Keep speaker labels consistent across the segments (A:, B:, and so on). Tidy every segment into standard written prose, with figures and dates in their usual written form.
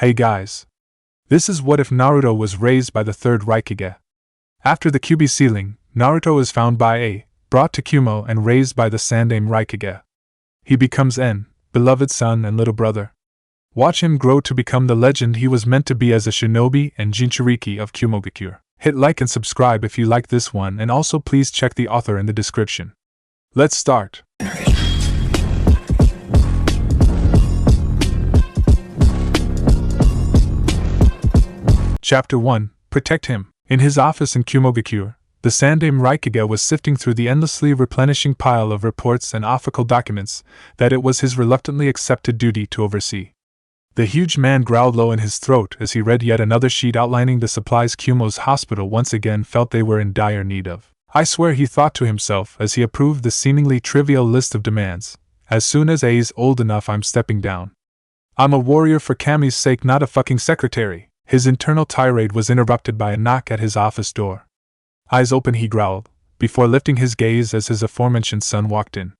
A: Hey guys. This is what if Naruto was raised by the third Raikage. After the Kyuubi sealing, Naruto is found by A, brought to Kumo and raised by the Sandaime Raikage. He becomes N, beloved son and little brother. Watch him grow to become the legend he was meant to be as a shinobi and Jinchuuriki of Kumogakure. Hit like and subscribe if you like this one, and also please check the author in the description. Let's start. Chapter 1. Protect him. In his office in Kumogakure, the Sandaime Raikage was sifting through the endlessly replenishing pile of reports and official documents that it was his reluctantly accepted duty to oversee. The huge man growled low in his throat as he read yet another sheet outlining the supplies Kumo's hospital once again felt they were in dire need of. I swear, he thought to himself as he approved the seemingly trivial list of demands. As soon as A's old enough, I'm stepping down. I'm a warrior for Kami's sake, not a fucking secretary. His internal tirade was interrupted by a knock at his office door. Eyes open, he growled, before lifting his gaze as his aforementioned son walked in.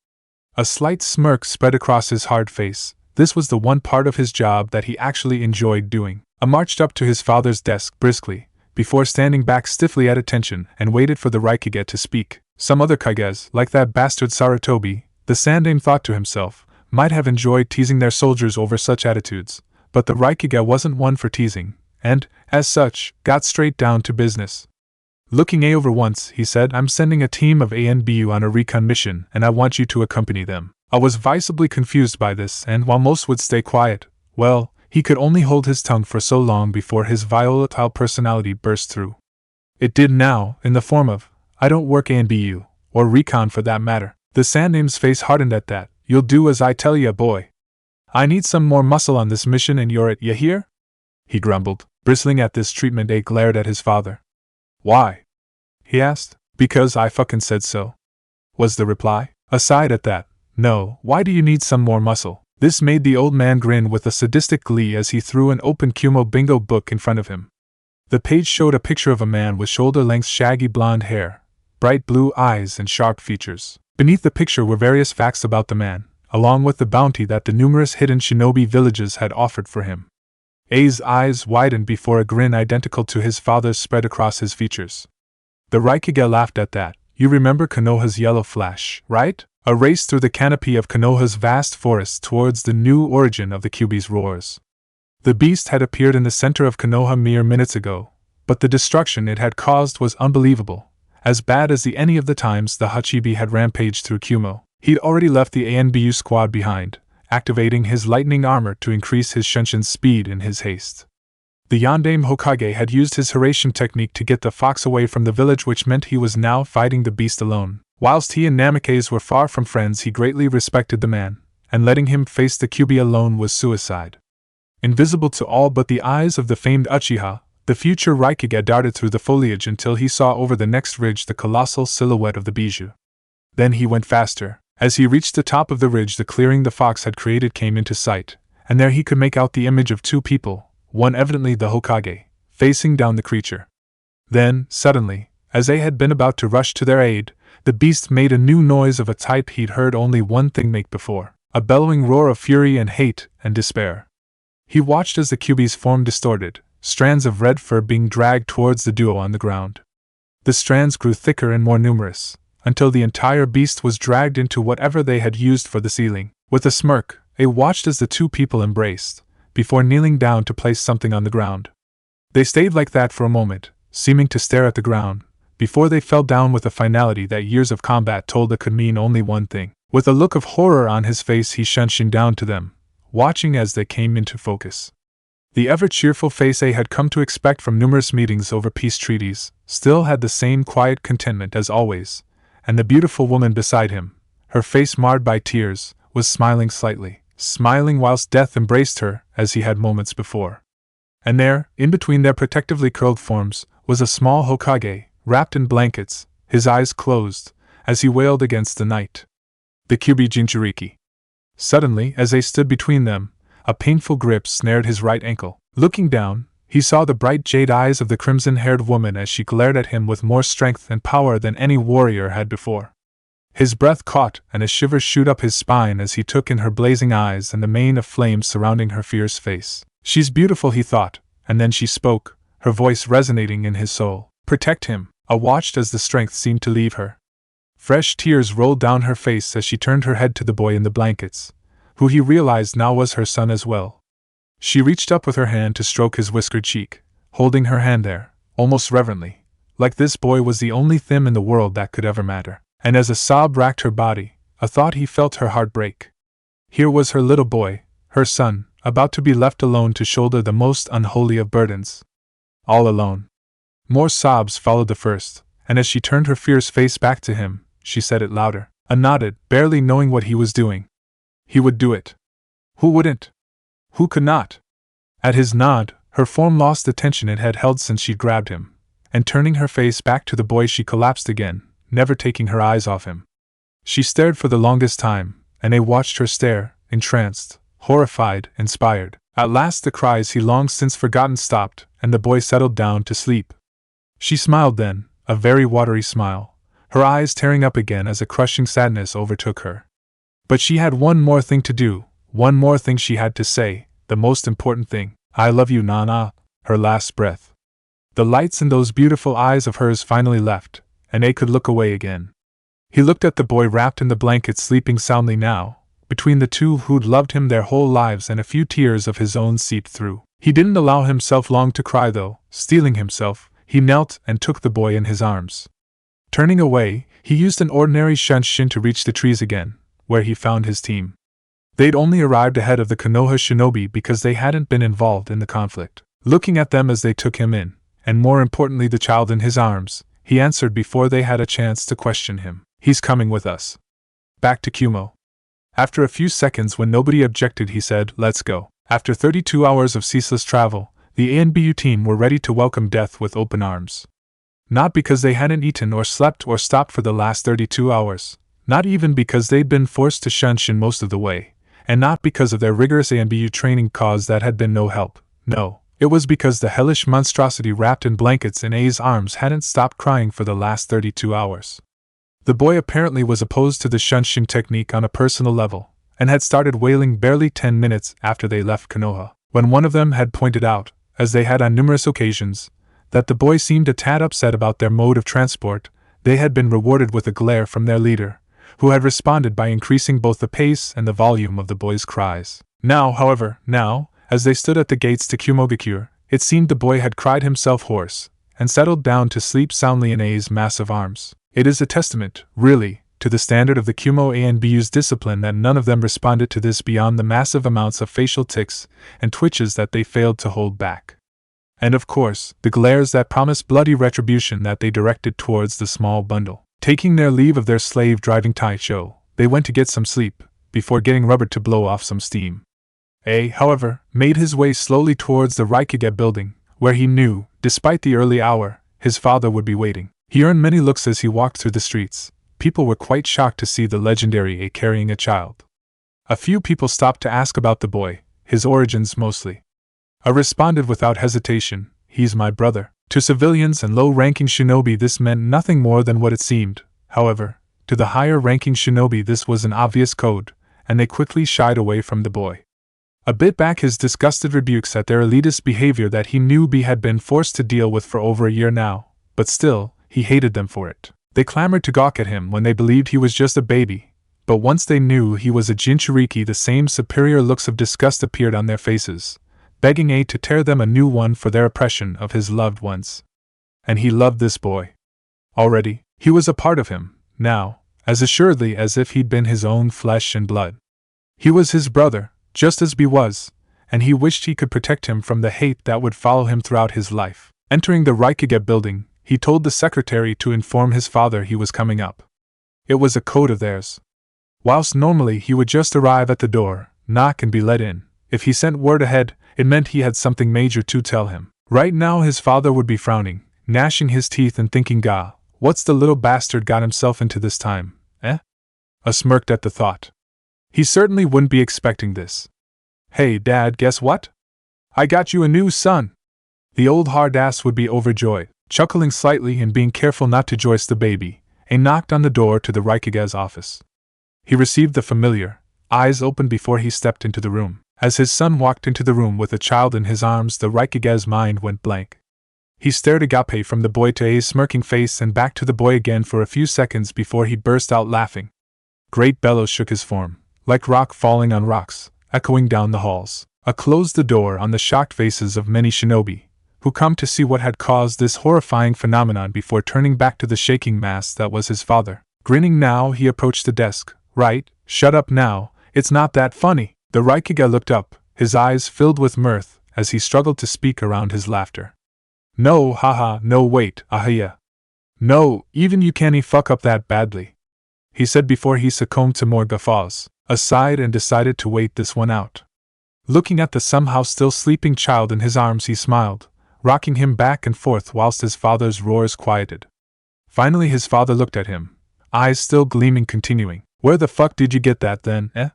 A: A slight smirk spread across his hard face. This was the one part of his job that he actually enjoyed doing. A marched up to his father's desk briskly, before standing back stiffly at attention, and waited for the Raikage to speak. Some other Kages, like that bastard Sarutobi, the Sandaime thought to himself, might have enjoyed teasing their soldiers over such attitudes, but the Raikage wasn't one for teasing, and, as such, got straight down to business. Looking A over once, he said, I'm sending a team of ANBU on a recon mission, and I want you to accompany them. I was visibly confused by this, and while most would stay quiet, well, he could only hold his tongue for so long before his volatile personality burst through. It did now, in the form of, I don't work ANBU, or recon for that matter. The Sandaime's face hardened at that. You'll do as I tell ya, boy. I need some more muscle on this mission and you're it, ya hear? He grumbled. Bristling at this treatment, A glared at his father. Why? He asked. Because I fucking said so, was the reply. Aside at that, no, why do you need some more muscle? This made the old man grin with a sadistic glee as he threw an open Kumo bingo book in front of him. The page showed a picture of a man with shoulder-length shaggy blonde hair, bright blue eyes and sharp features. Beneath the picture were various facts about the man, along with the bounty that the numerous hidden shinobi villages had offered for him. A's eyes widened before a grin identical to his father's spread across his features. The Raikage laughed at that. You remember Konoha's yellow flash, right? A race through the canopy of Konoha's vast forest towards the new origin of the Kyuubi's roars. The beast had appeared in the center of Konoha mere minutes ago, but the destruction it had caused was unbelievable, as bad as any of the times the Hachibi had rampaged through Kumo. He'd already left the ANBU squad behind, activating his lightning armor to increase his Shunshin's speed in his haste. The Yondaime Hokage had used his Hiraishin technique to get the fox away from the village, which meant he was now fighting the beast alone. Whilst he and Namikaze were far from friends, he greatly respected the man, and letting him face the Kyuubi alone was suicide. Invisible to all but the eyes of the famed Uchiha, the future Raikage darted through the foliage until he saw over the next ridge the colossal silhouette of the Bijou. Then he went faster. As he reached the top of the ridge, the clearing the fox had created came into sight, and there he could make out the image of two people, one evidently the Hokage, facing down the creature. Then, suddenly, as they had been about to rush to their aid, the beast made a new noise of a type he'd heard only one thing make before, a bellowing roar of fury and hate and despair. He watched as the Kyuubi's form distorted, strands of red fur being dragged towards the duo on the ground. The strands grew thicker and more numerous, until the entire beast was dragged into whatever they had used for the sealing. With a smirk, A watched as the two people embraced, before kneeling down to place something on the ground. They stayed like that for a moment, seeming to stare at the ground, before they fell down with a finality that years of combat told it could mean only one thing. With a look of horror on his face, he shunshined down to them, watching as they came into focus. The ever-cheerful face A had come to expect from numerous meetings over peace treaties still had the same quiet contentment as always, and the beautiful woman beside him, her face marred by tears, was smiling slightly, smiling whilst death embraced her as he had moments before. And there, in between their protectively curled forms, was a small Hokage, wrapped in blankets, his eyes closed, as he wailed against the night. The Kyuubi Jinchuuriki. Suddenly, as they stood between them, a painful grip snared his right ankle. Looking down, he saw the bright jade eyes of the crimson-haired woman as she glared at him with more strength and power than any warrior had before. His breath caught, and a shiver shoot up his spine as he took in her blazing eyes and the mane of flames surrounding her fierce face. She's beautiful, he thought, and then she spoke, her voice resonating in his soul. Protect him. I watched as the strength seemed to leave her. Fresh tears rolled down her face as she turned her head to the boy in the blankets, who he realized now was her son as well. She reached up with her hand to stroke his whiskered cheek, holding her hand there, almost reverently, like this boy was the only thing in the world that could ever matter. And as a sob racked her body, a thought he felt her heart break. Here was her little boy, her son, about to be left alone to shoulder the most unholy of burdens. All alone. More sobs followed the first, and as she turned her fierce face back to him, she said it louder. I nodded, barely knowing what he was doing. He would do it. Who wouldn't? Who could not? At his nod, her form lost the tension it had held since she'd grabbed him, and turning her face back to the boy she collapsed again, never taking her eyes off him. She stared for the longest time, and they watched her stare, entranced, horrified, inspired. At last the cries he long since forgotten stopped, and the boy settled down to sleep. She smiled then, a very watery smile, her eyes tearing up again as a crushing sadness overtook her. But she had one more thing to do, one more thing she had to say, the most important thing. I love you, Nana, her last breath. The lights in those beautiful eyes of hers finally left, and they could look away again. He looked at the boy wrapped in the blanket sleeping soundly now, between the two who'd loved him their whole lives, and a few tears of his own seeped through. He didn't allow himself long to cry though, steeling himself, he knelt and took the boy in his arms. Turning away, he used an ordinary shunshin to reach the trees again, where he found his team. They'd only arrived ahead of the Konoha shinobi because they hadn't been involved in the conflict. Looking at them as they took him in, and more importantly the child in his arms, he answered before they had a chance to question him. He's coming with us. Back to Kumo. After a few seconds when nobody objected, he said, let's go. After 32 hours of ceaseless travel, the ANBU team were ready to welcome death with open arms. Not because they hadn't eaten or slept or stopped for the last 32 hours, not even because they'd been forced to shunshin most of the way, and not because of their rigorous ANBU training cause that had been no help. No, it was because the hellish monstrosity wrapped in blankets in A's arms hadn't stopped crying for the last 32 hours. The boy apparently was opposed to the shunshin technique on a personal level, and had started wailing barely 10 minutes after they left Konoha, when one of them had pointed out, as they had on numerous occasions, that the boy seemed a tad upset about their mode of transport. They had been rewarded with a glare from their leader, who had responded by increasing both the pace and the volume of the boy's cries. Now, however, as they stood at the gates to Kumogakure, it seemed the boy had cried himself hoarse, and settled down to sleep soundly in A's massive arms. It is a testament, really, to the standard of the Kumo ANBU's discipline that none of them responded to this beyond the massive amounts of facial tics and twitches that they failed to hold back. And of course, the glares that promised bloody retribution that they directed towards the small bundle. Taking their leave of their slave-driving Taicho, they went to get some sleep, before getting rubber to blow off some steam. A, however, made his way slowly towards the Raikage building, where he knew, despite the early hour, his father would be waiting. He earned many looks as he walked through the streets. People were quite shocked to see the legendary A carrying a child. A few people stopped to ask about the boy, his origins mostly. A responded without hesitation, he's my brother. To civilians and low-ranking shinobi this meant nothing more than what it seemed. However, to the higher-ranking shinobi this was an obvious code, and they quickly shied away from the boy. A bit back his disgusted rebukes at their elitist behavior that he knew B had been forced to deal with for over a year now, but still, he hated them for it. They clamored to gawk at him when they believed he was just a baby, but once they knew he was a Jinchuuriki the same superior looks of disgust appeared on their faces, begging A to tear them a new one for their oppression of his loved ones. And he loved this boy. Already, he was a part of him, now, as assuredly as if he'd been his own flesh and blood. He was his brother, just as B was, and he wished he could protect him from the hate that would follow him throughout his life. Entering the Raikage building, he told the secretary to inform his father he was coming up. It was a code of theirs. Whilst normally he would just arrive at the door, knock and be let in, if he sent word ahead, it meant he had something major to tell him. Right now his father would be frowning, gnashing his teeth and thinking, "Gah, what's the little bastard got himself into this time, eh?" A smirked at the thought. He certainly wouldn't be expecting this. "Hey Dad, guess what? I got you a new son!" The old hard ass would be overjoyed. Chuckling slightly and being careful not to joist the baby, A knocked on the door to the Raikage's office. He received the familiar, eyes open before he stepped into the room. As his son walked into the room with a child in his arms, the Raikage's mind went blank. He stared agape from the boy to A's smirking face and back to the boy again for a few seconds before he burst out laughing. Great bellows shook his form, like rock falling on rocks, echoing down the halls. Closed the door on the shocked faces of many shinobi, who come to see what had caused this horrifying phenomenon before turning back to the shaking mass that was his father. Grinning now, he approached the desk. Right, shut up now, it's not that funny. The Raikage looked up, his eyes filled with mirth, as he struggled to speak around his laughter. No, haha, no wait, ahaya. No, even you can't fuck up that badly, he said before he succumbed to more guffaws, sighed and decided to wait this one out. Looking at the somehow still sleeping child in his arms, he smiled, rocking him back and forth whilst his father's roars quieted. Finally his father looked at him, eyes still gleaming, continuing, Where the fuck did you get that then, eh?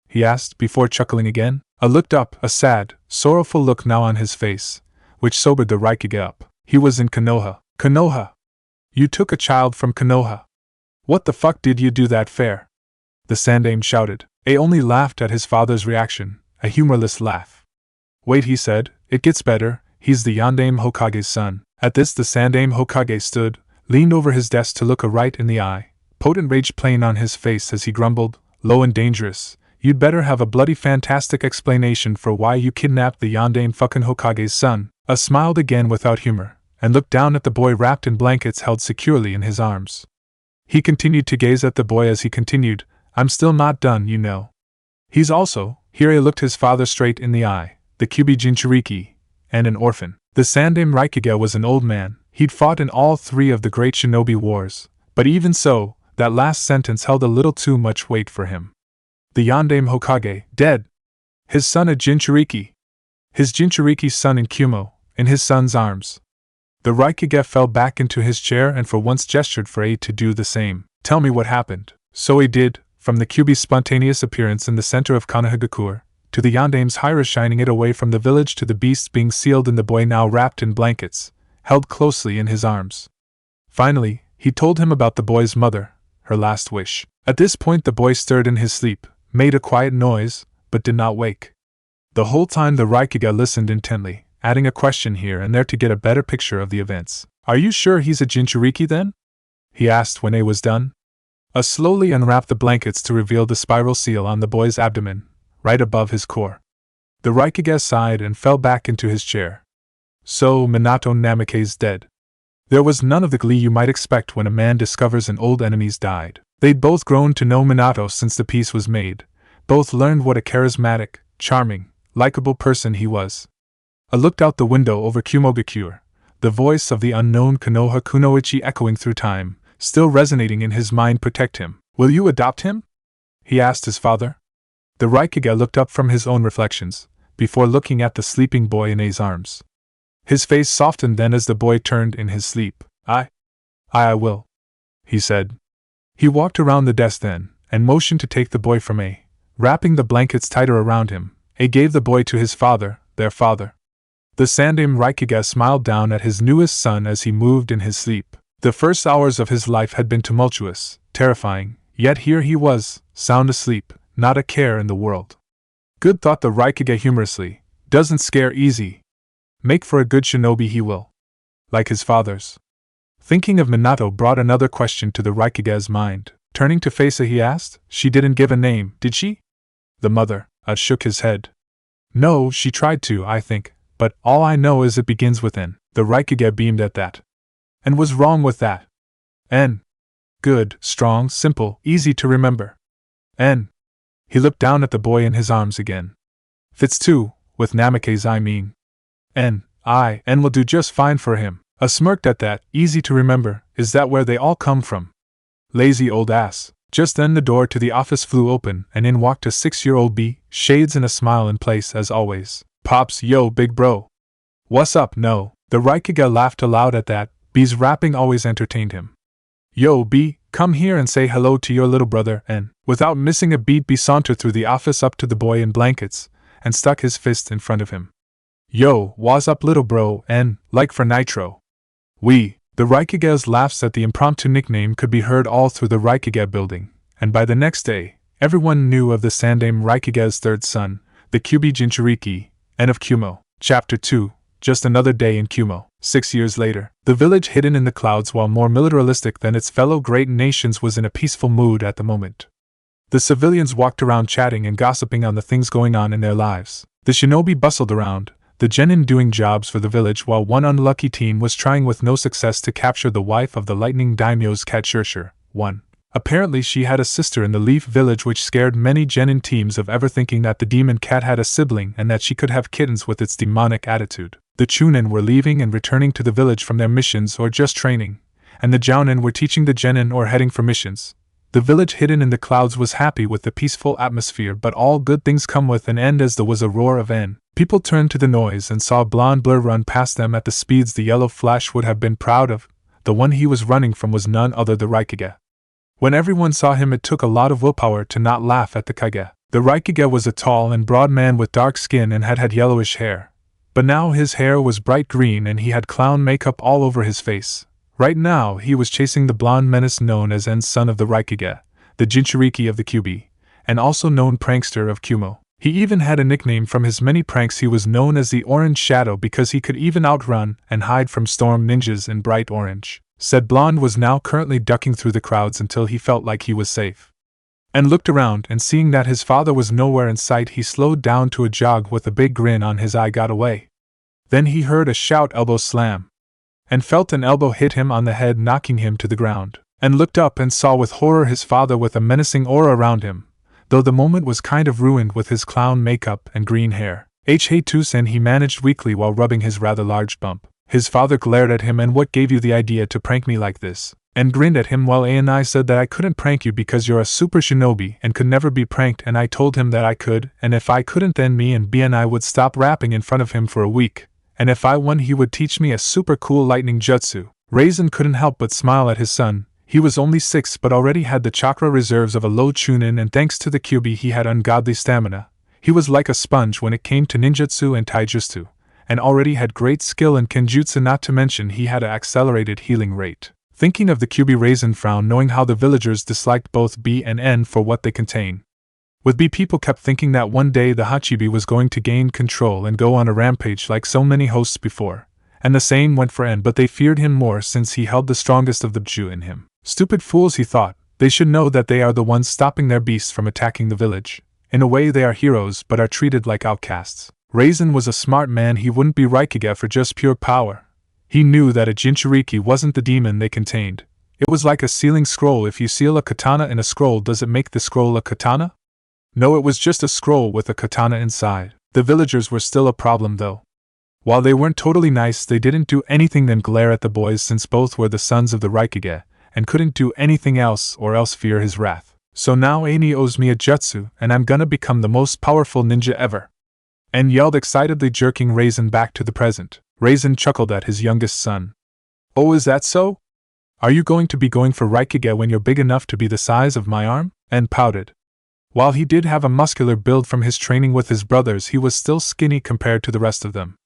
A: He asked before chuckling again. Looked up, a sad, sorrowful look now on his face, which sobered the Raikage up. He was in Konoha. Konoha! You took a child from Konoha. What the fuck did you do that fair? The Sandaime shouted. A only laughed at his father's reaction, a humorless laugh. Wait, he said, it gets better, he's the Yandaime Hokage's son. At this the Sandaime Hokage stood, leaned over his desk to look a right in the eye, potent rage plain on his face as he grumbled, low and dangerous, you'd better have a bloody fantastic explanation for why you kidnapped the Yandaime fucking Hokage's son. Smiled again without humor, and looked down at the boy wrapped in blankets held securely in his arms. He continued to gaze at the boy as he continued, I'm still not done, you know. He's also, here he looked his father straight in the eye, the Kyuubi Jinchuuriki, and an orphan. The Sandaime Raikage was an old man, he'd fought in all three of the great shinobi wars, but even so, that last sentence held a little too much weight for him. The Yandaime Hokage, dead. His son a Jinchuuriki. His Jinchuuriki's son in Kumo, in his son's arms. The Raikage fell back into his chair and for once gestured for A to do the same. Tell me what happened. So he did, from the Kyuubi's spontaneous appearance in the center of Kumogakure, to the Yandaime's Hira shining it away from the village to the beasts being sealed and the boy now wrapped in blankets, held closely in his arms. Finally, he told him about the boy's mother, her last wish. At this point the boy stirred in his sleep, made a quiet noise, but did not wake. The whole time the Raikage listened intently, adding a question here and there to get a better picture of the events. Are you sure he's a Jinchuuriki then? He asked when A was done. Slowly unwrapped the blankets to reveal the spiral seal on the boy's abdomen, right above his core. The Raikage sighed and fell back into his chair. So Minato Namake's dead. There was none of the glee you might expect when a man discovers an old enemy's died. They'd both grown to know Minato since the peace was made, both learned what a charismatic, charming, likable person he was. Looked out the window over Kumogakure, the voice of the unknown Konoha Kunoichi echoing through time, still resonating in his mind. Protect him. Will you adopt him? He asked his father. The Raikage looked up from his own reflections, before looking at the sleeping boy in A's arms. His face softened then as the boy turned in his sleep. I will, he said. He walked around the desk then, and motioned to take the boy from A. Wrapping the blankets tighter around him, A gave the boy to his father, their father. The Sandaime Raikage smiled down at his newest son as he moved in his sleep. The first hours of his life had been tumultuous, terrifying, yet here he was, sound asleep, not a care in the world. Good, thought the Raikage humorously, doesn't scare easy. Make for a good shinobi he will. Like his father's. Thinking of Minato brought another question to the Raikage's mind. Turning to face he asked, she didn't give a name, did she? The mother, shook his head. No, she tried to, I think, but all I know is it begins with N. The Raikage beamed at that. And was wrong with that? N. Good, strong, simple, easy to remember. N. He looked down at the boy in his arms again. Fits too, with Namake's I mean. N will do just fine for him. Smirked at that, easy to remember, is that where they all come from? Lazy old ass. Just then the door to the office flew open and in walked a 6-year-old B, shades and a smile in place as always. Pops, yo big bro. What's up, no? The Raikage laughed aloud at that, B's rapping always entertained him. Yo B, come here and say hello to your little brother, and, without missing a beat B sauntered through the office up to the boy in blankets, and stuck his fist in front of him. Yo, what's up little bro, and, like for Nitro. The Raikage's laughs at the impromptu nickname could be heard all through the Raikage building, and by the next day, everyone knew of the Sandaime Raikage's third son, The Kyuubi Jinchuuriki of Kumo. Chapter 2. Just another day in Kumo. 6 years later, the village hidden in the clouds, while more militaristic than its fellow great nations, was in a peaceful mood at the moment. The civilians walked around chatting and gossiping on the things going on in their lives. The shinobi bustled around, the genin doing jobs for the village, while one unlucky teen was trying with no success to capture the wife of the lightning daimyo's cat Shurshur. 1. Apparently she had a sister in the Leaf Village, which scared many genin teams of ever thinking that the demon cat had a sibling and that she could have kittens with its demonic attitude. The Chunin were leaving and returning to the village from their missions or just training, and the Jounin were teaching the genin or heading for missions. The village hidden in the clouds was happy with the peaceful atmosphere, but all good things come with an end, as there was a roar of N. People turned to the noise and saw a blonde blur run past them at the speeds the yellow flash would have been proud of. The one he was running from was none other than Raikage. When everyone saw him, it took a lot of willpower to not laugh at the Kage. The Raikage was a tall and broad man with dark skin and had yellowish hair. But now his hair was bright green and he had clown makeup all over his face. Right now he was chasing the blonde menace known as En's son of the Raikage, the Jinchuuriki of the Kyuubi, and also known prankster of Kumo. He even had a nickname from his many pranks. He was known as the Orange Shadow because he could even outrun and hide from storm ninjas in bright orange. Said blonde was now currently ducking through the crowds until he felt like he was safe. And looked around, and seeing that his father was nowhere in sight, he slowed down to a jog with a big grin on his eye. Got away. Then he heard a shout, elbow slam, and felt an elbow hit him on the head, knocking him to the ground, and looked up and saw with horror his father with a menacing aura around him, though the moment was kind of ruined with his clown makeup and green hair. Hey Tusen, he managed weakly while rubbing his rather large bump. His father glared at him. And what gave you the idea to prank me like this? And grinned at him while I said that I couldn't prank you because you're a super shinobi and could never be pranked, and I told him that I could, and if I couldn't then me and BNI would stop rapping in front of him for a week, and if I won he would teach me a super cool lightning jutsu. Raisin couldn't help but smile at his son. He was only 6 but already had the chakra reserves of a low chunin, and thanks to the Kyuubi he had ungodly stamina. He was like a sponge when it came to ninjutsu and taijutsu, and already had great skill in kenjutsu, not to mention he had an accelerated healing rate. Thinking of the Kyuubi, Raisin frowned, knowing how the villagers disliked both B and N for what they contain. With B, people kept thinking that one day the Hachibi was going to gain control and go on a rampage like so many hosts before, and the same went for N, but they feared him more since he held the strongest of the Ju in him. Stupid fools, he thought, they should know that they are the ones stopping their beasts from attacking the village. In a way they are heroes but are treated like outcasts. Raisin was a smart man. He wouldn't be Raikage for just pure power. He knew that a Jinchuuriki wasn't the demon they contained. It was like a sealing scroll. If you seal a katana in a scroll, does it make the scroll a katana? No, it was just a scroll with a katana inside. The villagers were still a problem though. While they weren't totally nice, they didn't do anything than glare at the boys, since both were the sons of the Raikage, and couldn't do anything else or else fear his wrath. So now Aini owes me a jutsu, and I'm gonna become the most powerful ninja ever. And yelled excitedly, jerking Raisin back to the present. Raisin chuckled at his youngest son. Oh, is that so? Are you going to be going for Raikage when you're big enough to be the size of my arm? And pouted. While he did have a muscular build from his training with his brothers, he was still skinny compared to the rest of them.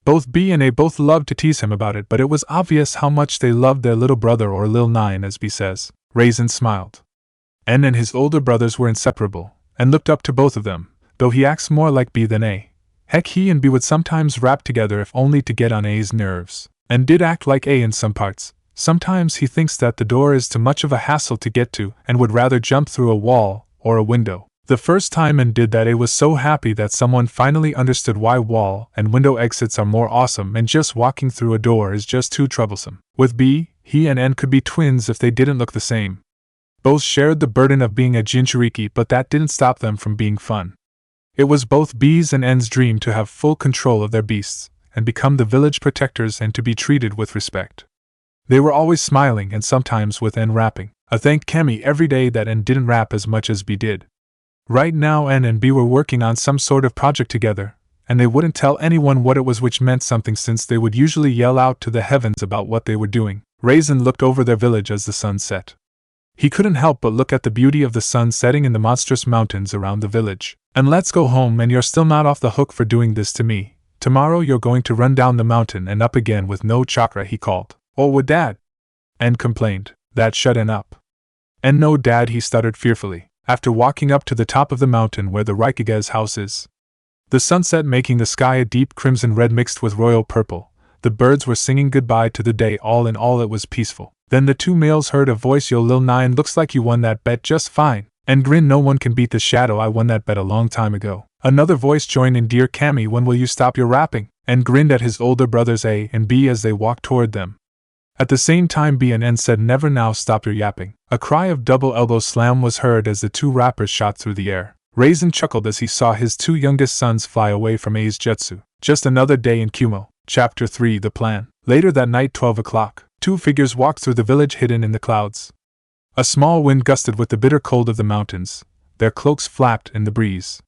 A: Both B and A both loved to tease him about it, but it was obvious how much they loved their little brother, or Lil Nine as B says. Raisin smiled. N and his older brothers were inseparable, and looked up to both of them, though he acts more like B than A. Heck, he and B would sometimes rap together if only to get on A's nerves, and did act like A in some parts. Sometimes he thinks that the door is too much of a hassle to get to and would rather jump through a wall or a window. The first time N did that, A was so happy that someone finally understood why wall and window exits are more awesome and just walking through a door is just too troublesome. With B, he and N could be twins if they didn't look the same. Both shared the burden of being a Jinchuuriki, but that didn't stop them from being fun. It was both B's and N's dream to have full control of their beasts, and become the village protectors and to be treated with respect. They were always smiling, and sometimes with N rapping. I thanked Kemi every day that N didn't rap as much as B did. Right now N and B were working on some sort of project together, and they wouldn't tell anyone what it was, which meant something since they would usually yell out to the heavens about what they were doing. Raisin looked over their village as the sun set. He couldn't help but look at the beauty of the sun setting in the monstrous mountains around the village. And let's go home, and you're still not off the hook for doing this to me. Tomorrow you're going to run down the mountain and up again with no chakra, he called. Or would Dad? N complained. That shut N up. And no, Dad, he stuttered fearfully. After walking up to the top of the mountain where the Raikage's house is, the sunset making the sky a deep crimson red mixed with royal purple. The birds were singing goodbye to the day. All in all, it was peaceful. Then the two males heard a voice. Yo Lil Nine, looks like you won that bet just fine. And grin, no one can beat the shadow. I won that bet a long time ago. Another voice joined in. Dear Cammy, when will you stop your rapping? And grinned at his older brothers A and B as they walked toward them. At the same time, B and N said, never now, stop your yapping. A cry of double elbow slam was heard as the two rappers shot through the air. Raisin chuckled as he saw his two youngest sons fly away from A's jutsu. Just another day in Kumo. Chapter 3, The Plan. Later that night, 12 o'clock, two figures walked through the village hidden in the clouds. A small wind gusted with the bitter cold of the mountains. Their cloaks flapped in the breeze.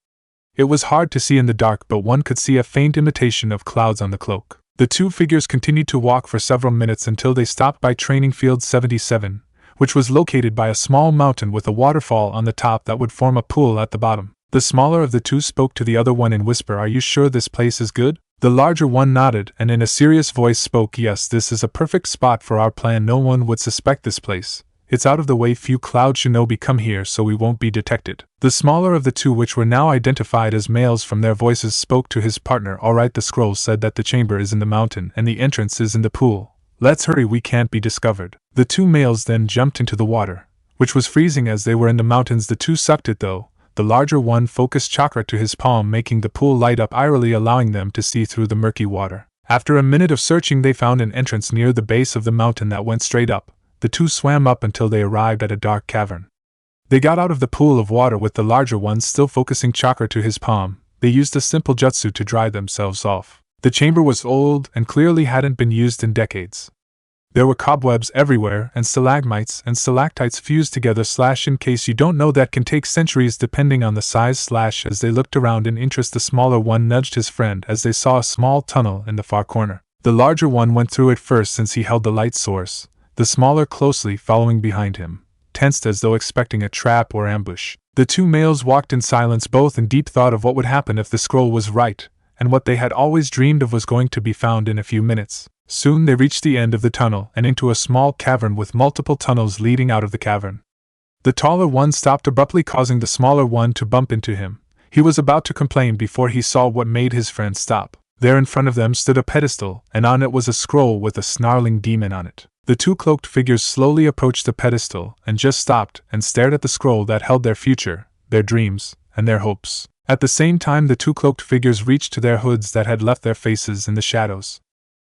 A: It was hard to see in the dark, but one could see a faint imitation of clouds on the cloak. The two figures continued to walk for several minutes until they stopped by Training Field 77, which was located by a small mountain with a waterfall on the top that would form a pool at the bottom. The smaller of the two spoke to the other one in whisper, are you sure this place is good? The larger one nodded and in a serious voice spoke, yes, this is a perfect spot for our plan. No one would suspect this place. It's out of the way, few cloud shinobi come here, so we won't be detected. The smaller of the two, which were now identified as males from their voices, spoke to his partner. Alright, the scroll said that the chamber is in the mountain and the entrance is in the pool. Let's hurry, we can't be discovered. The two males then jumped into the water, which was freezing as they were in the mountains. The two sucked it though. The larger one focused chakra to his palm, making the pool light up eerily, allowing them to see through the murky water. After a minute of searching, they found an entrance near the base of the mountain that went straight up. The two swam up until they arrived at a dark cavern. They got out of the pool of water with the larger one still focusing chakra to his palm. They used a simple jutsu to dry themselves off. The chamber was old and clearly hadn't been used in decades. There were cobwebs everywhere and stalagmites and stalactites fused together. In case you don't know, that can take centuries depending on the size. As they looked around in interest, the smaller one nudged his friend as they saw a small tunnel in the far corner. The larger one went through it first since he held the light source, the smaller closely following behind him, tensed as though expecting a trap or ambush. The two males walked in silence, both in deep thought of what would happen if the scroll was right, and what they had always dreamed of was going to be found in a few minutes. Soon they reached the end of the tunnel and into a small cavern with multiple tunnels leading out of the cavern. The taller one stopped abruptly, causing the smaller one to bump into him. He was about to complain before he saw what made his friend stop. There in front of them stood a pedestal, and on it was a scroll with a snarling demon on it. The two cloaked figures slowly approached the pedestal and just stopped and stared at the scroll that held their future, their dreams, and their hopes. At the same time, the two cloaked figures reached to their hoods that had left their faces in the shadows.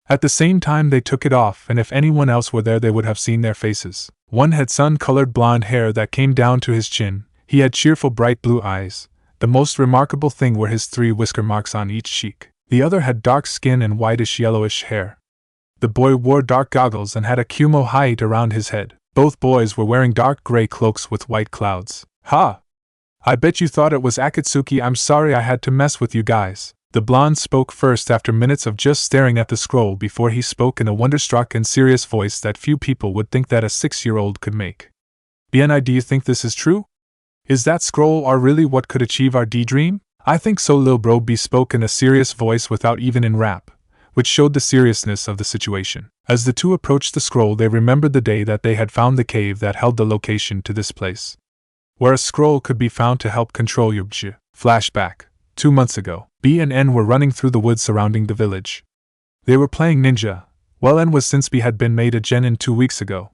A: At the same time they took it off, and if anyone else were there they would have seen their faces. One had sun-colored blonde hair that came down to his chin. He had cheerful bright blue eyes. The most remarkable thing were his 3 whisker marks on each cheek. The other had dark skin and whitish-yellowish hair. The boy wore dark goggles and had a Kumo height around his head. Both boys were wearing dark gray cloaks with white clouds. Ha! I bet you thought it was Akatsuki. I'm sorry I had to mess with you guys. The blonde spoke first after minutes of just staring at the scroll before he spoke in a wonderstruck and serious voice that few people would think that a 6-year-old could make. BNI, do you think this is true? Is that scroll or really what could achieve our D-dream? I think so, Lil Bro B spoke in a serious voice without even in rap, which showed the seriousness of the situation. As the two approached the scroll, they remembered the day that they had found the cave that held the location to this place, where a scroll could be found to help control your bj. Flashback. 2 months ago, B and N were running through the woods surrounding the village. They were playing ninja. Well, N was, since B had been made a genin 2 weeks ago.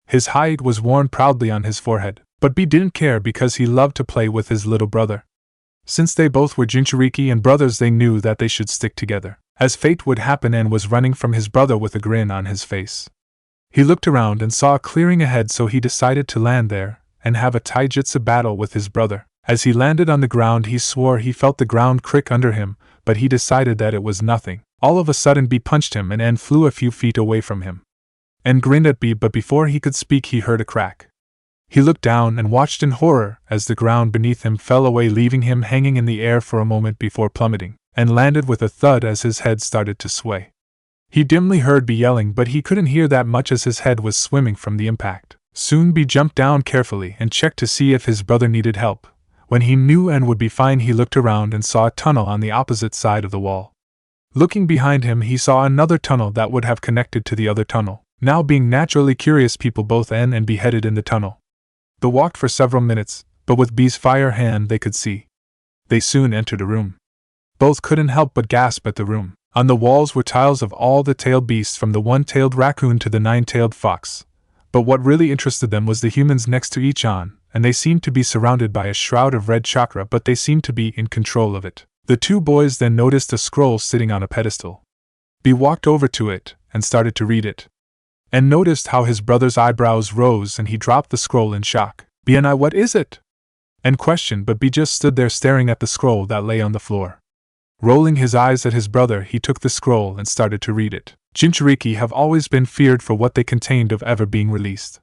A: His height was worn proudly on his forehead, but B didn't care because he loved to play with his little brother. Since they both were Jinchuuriki and brothers, they knew that they should stick together. As fate would happen, N was running from his brother with a grin on his face. He looked around and saw a clearing ahead, so he decided to land there and have a taijutsu battle with his brother. As he landed on the ground, he swore he felt the ground crick under him, but he decided that it was nothing. All of a sudden, B punched him and N flew a few feet away from him. N grinned at B, but before he could speak, he heard a crack. He looked down and watched in horror as the ground beneath him fell away, leaving him hanging in the air for a moment before plummeting, and landed with a thud as his head started to sway. He dimly heard B yelling, but he couldn't hear that much as his head was swimming from the impact. Soon B jumped down carefully and checked to see if his brother needed help. When he knew N would be fine, he looked around and saw a tunnel on the opposite side of the wall. Looking behind him, he saw another tunnel that would have connected to the other tunnel. Now, being naturally curious people, both N and B headed in the tunnel. They walked for several minutes, but with B's fire hand they could see. They soon entered a room. Both couldn't help but gasp at the room. On the walls were tiles of all the tailed beasts from the one-tailed raccoon to the nine-tailed fox. But what really interested them was the humans next to each on, and they seemed to be surrounded by a shroud of red chakra, but they seemed to be in control of it. The two boys then noticed a scroll sitting on a pedestal. B walked over to it and started to read it, and noticed how his brother's eyebrows rose and he dropped the scroll in shock. B and I, what is it? And questioned, but B just stood there staring at the scroll that lay on the floor. Rolling his eyes at his brother, he took the scroll and started to read it. Jinchuuriki have always been feared for what they contained of ever being released.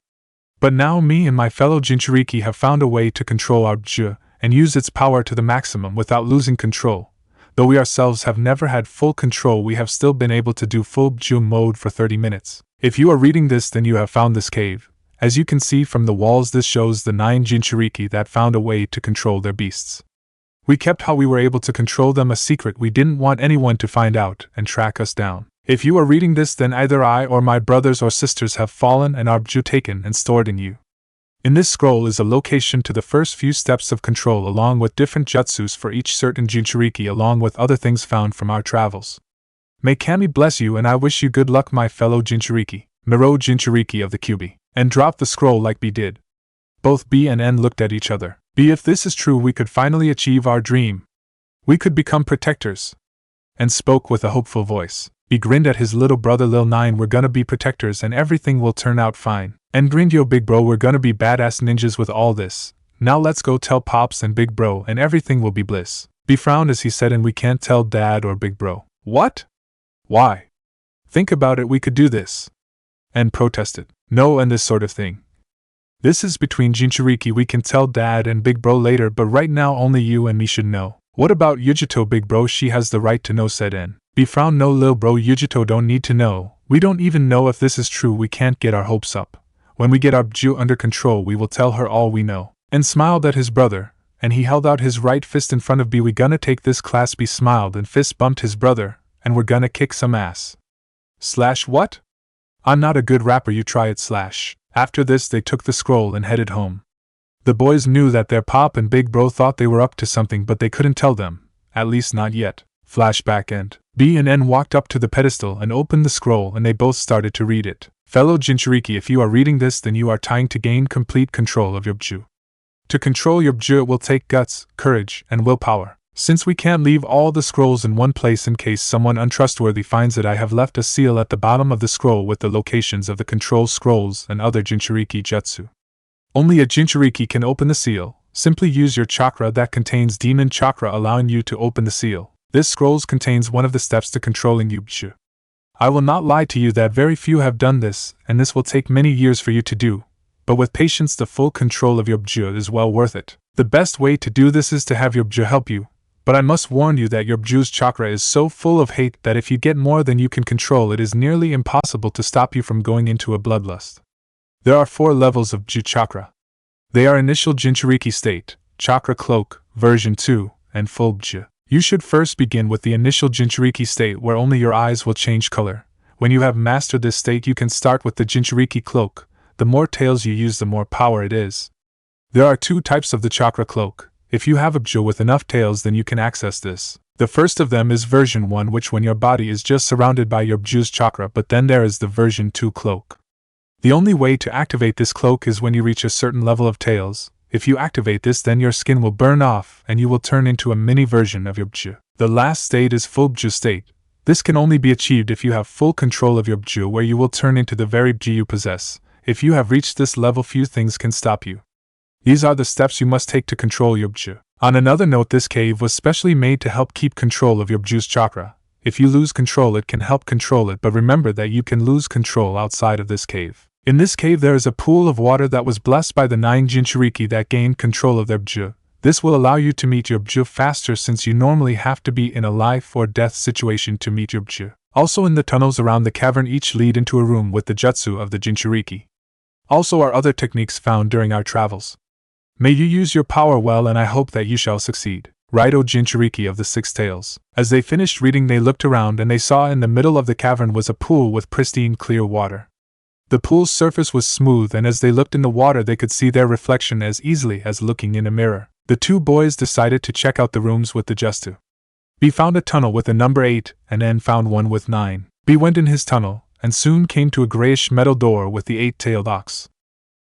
A: But now me and my fellow Jinchuuriki have found a way to control our bju and use its power to the maximum without losing control. Though we ourselves have never had full control, we have still been able to do full bju mode for 30 minutes. If you are reading this, then you have found this cave. As you can see from the walls, this shows the 9 Jinchuuriki that found a way to control their beasts. We kept how we were able to control them a secret. We didn't want anyone to find out and track us down. If you are reading this, then either I or my brothers or sisters have fallen and our bju taken and stored in you. In this scroll is a location to the first few steps of control, along with different jutsus for each certain Jinchuuriki, along with other things found from our travels. May Kami bless you, and I wish you good luck, my fellow Jinchuuriki. Miro Jinchuuriki of the Kyuubi. And dropped the scroll like B did. Both B and N looked at each other. B, if this is true, we could finally achieve our dream. We could become protectors. And spoke with a hopeful voice. B grinned at his little brother Lil 9, we're gonna be protectors and everything will turn out fine. And grinned, yo big bro, we're gonna be badass ninjas with all this. Now let's go tell Pops and big bro and everything will be bliss. B frowned as he said, and we can't tell dad or big bro. What? Why? Think about it, we could do this. And protested. No, and this sort of thing. This is between Jinchuuriki, we can tell dad and big bro later, but right now only you and me should know. What about Yujito, big bro? She has the right to know, said N. B frowned, no lil bro, Yujito don't need to know. We don't even know if this is true, we can't get our hopes up. When we get our bju under control, we will tell her all we know. And smiled at his brother, and he held out his right fist in front of B. We gonna take this class. B smiled and fist bumped his brother, and we're gonna kick some ass. Slash what? I'm not a good rapper, you try it slash. After this they took the scroll and headed home. The boys knew that their pop and big bro thought they were up to something, but they couldn't tell them, at least not yet. Flashback end. B and N walked up to the pedestal and opened the scroll, and they both started to read it. Fellow Jinchuuriki, if you are reading this, then you are trying to gain complete control of your bju. To control your bju, it will take guts, courage, and willpower. Since we can't leave all the scrolls in one place in case someone untrustworthy finds it, I have left a seal at the bottom of the scroll with the locations of the control scrolls and other Jinchuuriki jutsu. Only a Jinchuuriki can open the seal. Simply use your chakra that contains demon chakra, allowing you to open the seal. This scrolls contains one of the steps to controlling your bju. I will not lie to you that very few have done this, and this will take many years for you to do, but with patience the full control of your bju is well worth it. The best way to do this is to have your bju help you. But I must warn you that your bju's chakra is so full of hate that if you get more than you can control, it is nearly impossible to stop you from going into a bloodlust. There are 4 levels of bju chakra. They are initial Jinchuuriki state, chakra cloak, version 2, and full bju. You should first begin with the initial Jinchuuriki state, where only your eyes will change color. When you have mastered this state, you can start with the Jinchuuriki cloak. The more tails you use, the more power it is. There are 2 types of the chakra cloak. If you have a bju with enough tails, then you can access this. The first of them is version 1, which when your body is just surrounded by your bju's chakra, but then there is the version 2 cloak. The only way to activate this cloak is when you reach a certain level of tails. If you activate this, then your skin will burn off and you will turn into a mini version of your bju. The last state is full bju state. This can only be achieved if you have full control of your bju, where you will turn into the very bju you possess. If you have reached this level, few things can stop you. These are the steps you must take to control your bju. On another note, this cave was specially made to help keep control of your bju's chakra. If you lose control, it can help control it, but remember that you can lose control outside of this cave. In this cave there is a pool of water that was blessed by the 9 Jinchuuriki that gained control of their bju. This will allow you to meet your bju faster, since you normally have to be in a life or death situation to meet your bju. Also, in the tunnels around the cavern, each lead into a room with the jutsu of the Jinchuuriki. Also are other techniques found during our travels. May you use your power well, and I hope that you shall succeed. Right, O Jinchuuriki of the 6 tails. As they finished reading, they looked around and they saw in the middle of the cavern was a pool with pristine clear water. The pool's surface was smooth, and as they looked in the water they could see their reflection as easily as looking in a mirror. The 2 boys decided to check out the rooms with the jutsu. B found a tunnel with a number 8, and N found one with 9. B went in his tunnel, and soon came to a grayish metal door with the 8-tailed ox.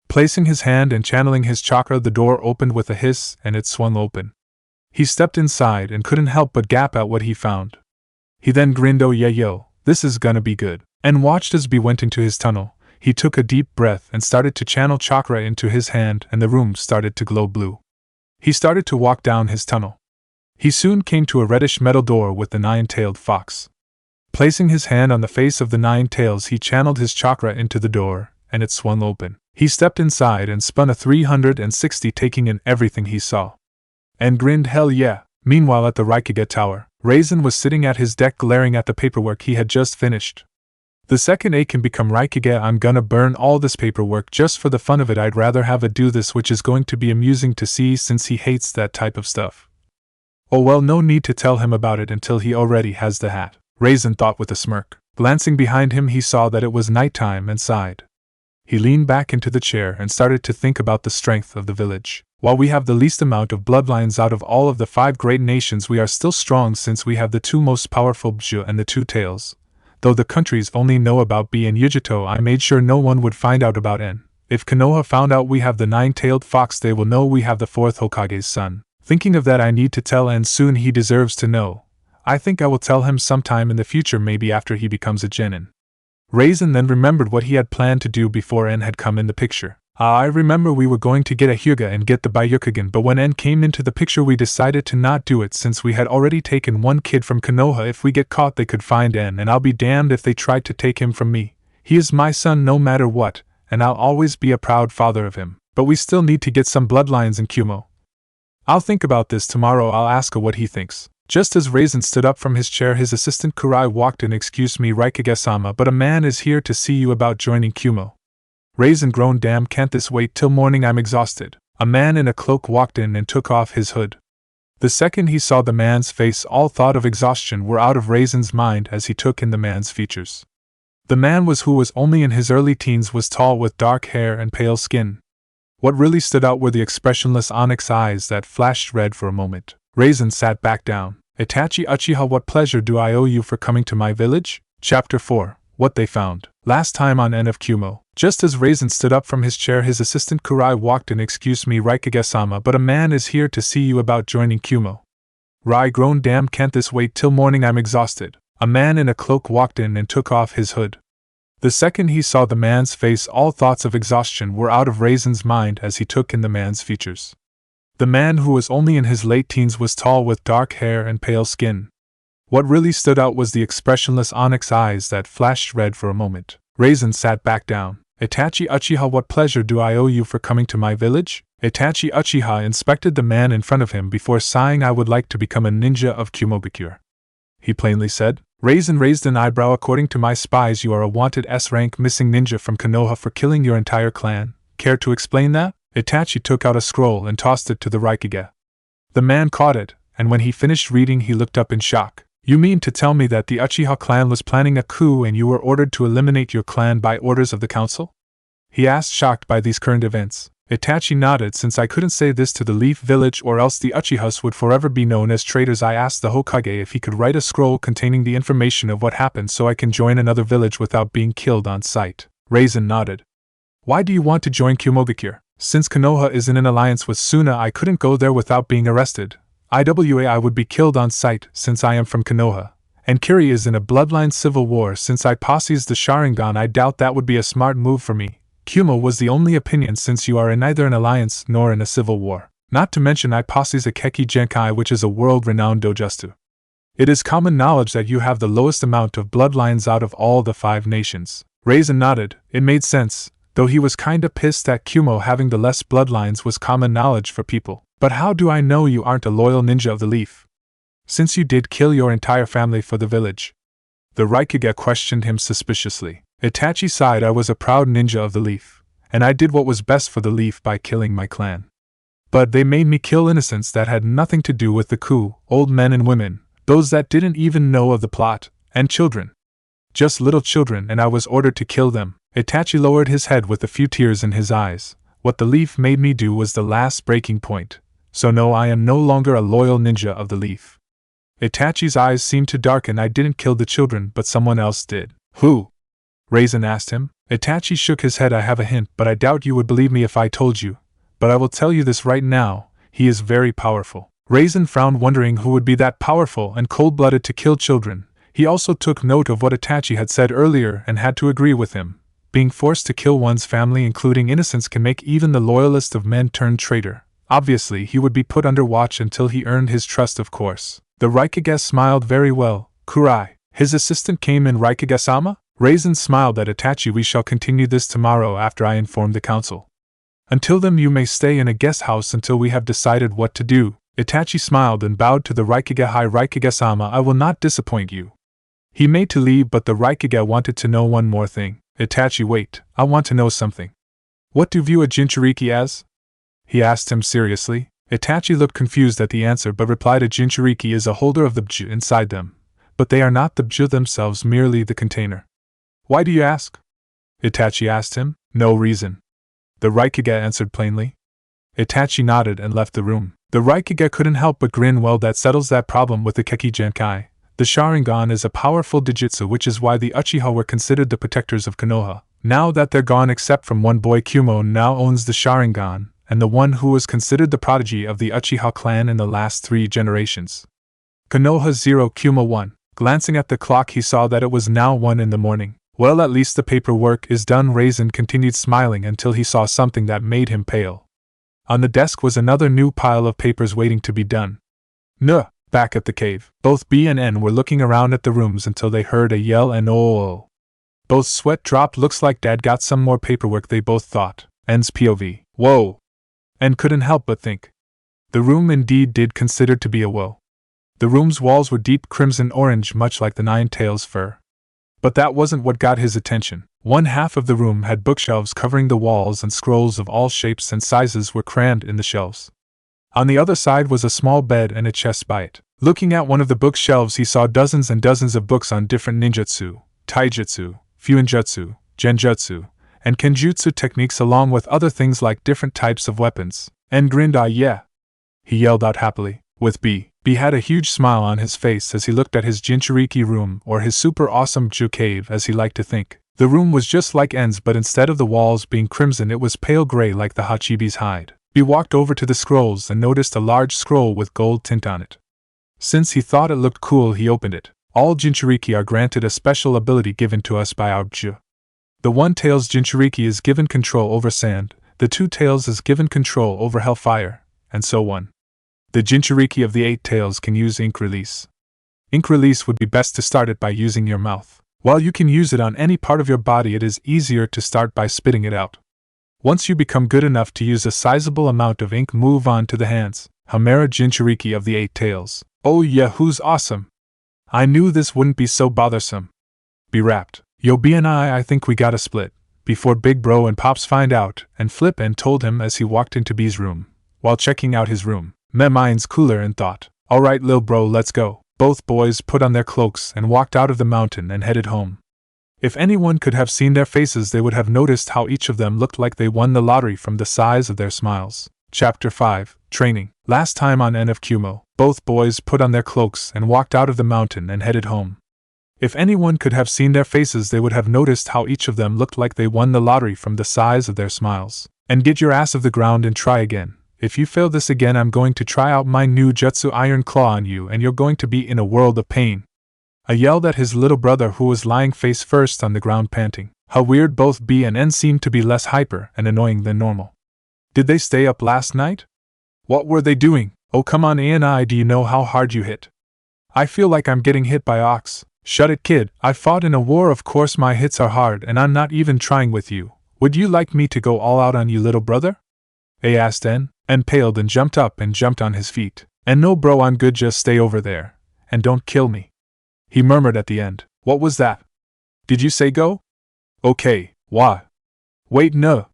A: Placing his hand and channeling his chakra, the door opened with a hiss, and it swung open. He stepped inside and couldn't help but gap at what he found. He then grinned, "Oh yeah yo, this is gonna be good," and watched as B went into his tunnel. He took a deep breath and started to channel chakra into his hand, and the room started to glow blue. He started to walk down his tunnel. He soon came to a reddish metal door with the 9-tailed fox. Placing his hand on the face of the 9 tails, he channeled his chakra into the door, and it swung open. He stepped inside and spun a 360, taking in everything he saw. And grinned, "Hell yeah." Meanwhile, at the Raikage Tower, Raisin was sitting at his deck glaring at the paperwork he had just finished. "The second A can become Raikage, I'm gonna burn all this paperwork just for the fun of it. I'd rather have a do this, which is going to be amusing to see since he hates that type of stuff." Oh well, no need to tell him about it until he already has the hat, Raisin thought with a smirk. Glancing behind him, he saw that it was nighttime and sighed. He leaned back into the chair and started to think about the strength of the village. While we have the least amount of bloodlines out of all of the 5 great nations, we are still strong since we have the 2 most powerful Bju and the 2 tails. Though the countries only know about B and Yujito, I made sure no one would find out about N. If Konoha found out we have the 9-tailed fox, they will know we have the 4th Hokage's son. Thinking of that, I need to tell N soon. He deserves to know. I think I will tell him sometime in the future, maybe after he becomes a genin. Raisin then remembered what he had planned to do before N had come in the picture. I remember we were going to get a Hyuga and get the Byakugan, but when N came into the picture we decided to not do it since we had already taken one kid from Konoha. If we get caught they could find N, and I'll be damned if they tried to take him from me. He is my son no matter what, and I'll always be a proud father of him. But we still need to get some bloodlines in Kumo. I'll think about this tomorrow. I'll ask her what he thinks. Just as Raisin stood up from his chair, his assistant Kurai walked in. "Excuse me, Raikage-sama, but a man is here to see you about joining Kumo." Raisin groaned, "Damn, can't this wait till morning? I'm exhausted." A man in a cloak walked in and took off his hood. The second he saw the man's face, all thought of exhaustion were out of Raisin's mind as he took in the man's features. The man who was only in his early teens, was tall with dark hair and pale skin. What really stood out were the expressionless onyx eyes that flashed red for a moment. Raisin sat back down. "Itachi Uchiha, what pleasure do I owe you for coming to my village?" Chapter 4. What they found. Last time on N of Kumo. Just as Raisin stood up from his chair, his assistant Kurai walked in. "Excuse me, Raikage-sama, but a man is here to see you about joining Kumo." Rai groaned, "Damn, can't this wait till morning? I'm exhausted." A man in a cloak walked in and took off his hood. The second he saw the man's face, all thoughts of exhaustion were out of Raisin's mind as he took in the man's features. The man, who was only in his late teens, was tall with dark hair and pale skin. What really stood out was the expressionless onyx eyes that flashed red for a moment. Raisin sat back down. "Itachi Uchiha, what pleasure do I owe you for coming to my village?" Itachi Uchiha inspected the man in front of him before sighing. "I would like to become a ninja of Kumogakure," he plainly said. Raisin raised an eyebrow. "According to my spies, you are a wanted S-rank missing ninja from Konoha for killing your entire clan. Care to explain that?" Itachi took out a scroll and tossed it to the Raikage. The man caught it, and when he finished reading he looked up in shock. "You mean to tell me that the Uchiha clan was planning a coup and you were ordered to eliminate your clan by orders of the council?" he asked, shocked by these current events. Itachi nodded. "Since I couldn't say this to the Leaf Village or else the Uchihas would forever be known as traitors, I asked the Hokage if he could write a scroll containing the information of what happened so I can join another village without being killed on sight." Raisin nodded. "Why do you want to join Kumogakure?" "Since Konoha is in an alliance with Suna, I couldn't go there without being arrested. I would be killed on sight since I am from Konoha. And Kiri is in a bloodline civil war. Since I possess the Sharingan, I doubt that would be a smart move for me. Kumo was the only opinion since you are in neither an alliance nor in a civil war. Not to mention I possess a Keki Genkai, which is a world-renowned dojutsu. It is common knowledge that you have the lowest amount of bloodlines out of all the 5 nations." Raisin nodded. It made sense, though he was kinda pissed that Kumo having the less bloodlines was common knowledge for people. "But how do I know you aren't a loyal ninja of the Leaf? Since you did kill your entire family for the village?" The Raikage questioned him suspiciously. Itachi sighed. "I was a proud ninja of the Leaf, and I did what was best for the Leaf by killing my clan. But they made me kill innocents that had nothing to do with the coup, old men and women, those that didn't even know of the plot, and children. Just little children, and I was ordered to kill them." Itachi lowered his head with a few tears in his eyes. "What the Leaf made me do was the last breaking point. So no, I am no longer a loyal ninja of the Leaf." Itachi's eyes seemed to darken. I didn't kill the children, but someone else did. Who? Raisin asked him. Itachi shook his head. I have a hint, but I doubt you would believe me if I told you. But I will tell you this right now, he is very powerful. Raisin frowned, wondering who would be that powerful and cold-blooded to kill children. He also took note of what Itachi had said earlier and had to agree with him. Being forced to kill one's family, including innocents, can make even the loyalist of men turn traitor. Obviously, he would be put under watch until he earned his trust, of course. The Raikage smiled. Very well, Kurai. His assistant came in. Raikage-sama? Raisin smiled at Itachi. We shall continue this tomorrow after I inform the council. Until then you may stay in a guest house until we have decided what to do. Itachi smiled and bowed to the Raikage. Hi Raikage-sama, I will not disappoint you. He made to leave, but the Raikage wanted to know one more thing. Itachi, wait, I want to know something. What do you view a Jinchuuriki as? He asked him seriously. Itachi looked confused at the answer but replied, a Jinchuuriki is a holder of the bju inside them. But they are not the bju themselves, merely the container. Why do you ask? Itachi asked him. No reason. The Raikage answered plainly. Itachi nodded and left the room. The Raikage couldn't help but grin. Well, that settles that problem with the Keki Genkai. The Sharingan is a powerful Dijutsu, which is why the Uchiha were considered the protectors of Konoha. Now that they're gone, except from one boy, Kumo now owns the Sharingan, and the one who was considered the prodigy of the Uchiha clan in the last 3 generations. Konoha 0, Kumo 1. Glancing at the clock, he saw that it was now 1 in the morning. Well, at least the paperwork is done. Raisin continued smiling until he saw something that made him pale. On the desk was another new pile of papers waiting to be done. Nuh! Back at the cave, both B and N were looking around at the rooms until they heard a yell and oh. Both sweat dropped. Looks like Dad got some more paperwork, they both thought. N's POV. Whoa! N couldn't help but think. The room indeed did consider to be a whoa. The room's walls were deep crimson orange, much like the Nine-Tails' fur. But that wasn't what got his attention. One half of the room had bookshelves covering the walls, and scrolls of all shapes and sizes were crammed in the shelves. On the other side was a small bed and a chest by it. Looking at one of the bookshelves, he saw dozens and dozens of books on different ninjutsu, taijutsu, fuinjutsu, genjutsu, and kenjutsu techniques, along with other things like different types of weapons. And grinned. Ah, yeah! He yelled out happily. With B had a huge smile on his face as he looked at his Jinchuuriki room, or his super awesome Ju cave as he liked to think. The room was just like N's, but instead of the walls being crimson, it was pale gray like the Hachibi's hide. B walked over to the scrolls and noticed a large scroll with gold tint on it. Since he thought it looked cool, he opened it. All Jinchuuriki are granted a special ability given to us by our bju. The one-tails Jinchuuriki is given control over sand, the two-tails is given control over hellfire, and so on. The Jinchuuriki of the 8 tails can use ink release. Ink release would be best to start it by using your mouth. While you can use it on any part of your body, it is easier to start by spitting it out. Once you become good enough to use a sizable amount of ink, move on to the hands. Hamera Jinchuuriki of the 8 tails. Oh yeah, who's awesome? I knew this wouldn't be so bothersome. Be rapped. Yo, B and I think we gotta split, before Big Bro and Pops find out, and Flip and told him as he walked into B's room. While checking out his room, mine's cooler and thought, alright lil bro, let's go. Both boys put on their cloaks and walked out of the mountain and headed home. If anyone could have seen their faces, they would have noticed how each of them looked like they won the lottery from the size of their smiles. Chapter 5, Training. Last time on N of Kumo, both boys put on their cloaks and walked out of the mountain and headed home. If anyone could have seen their faces, they would have noticed how each of them looked like they won the lottery from the size of their smiles. And get your ass off the ground and try again. If you fail this again, I'm going to try out my new Jutsu Iron Claw on you and you're going to be in a world of pain. I yelled at his little brother, who was lying face first on the ground panting. How weird, both B and N seemed to be less hyper and annoying than normal. Did they stay up last night? What were they doing? Oh come on A and I, do you know how hard you hit? I feel like I'm getting hit by ox. Shut it kid, I fought in a war, of course my hits are hard and I'm not even trying with you. Would you like me to go all out on you little brother? A asked N, and paled and jumped up and jumped on his feet. And no bro, I'm good, just stay over there. And don't kill me. He murmured at the end. What was that? Did you say go? Okay, why? Wait, no.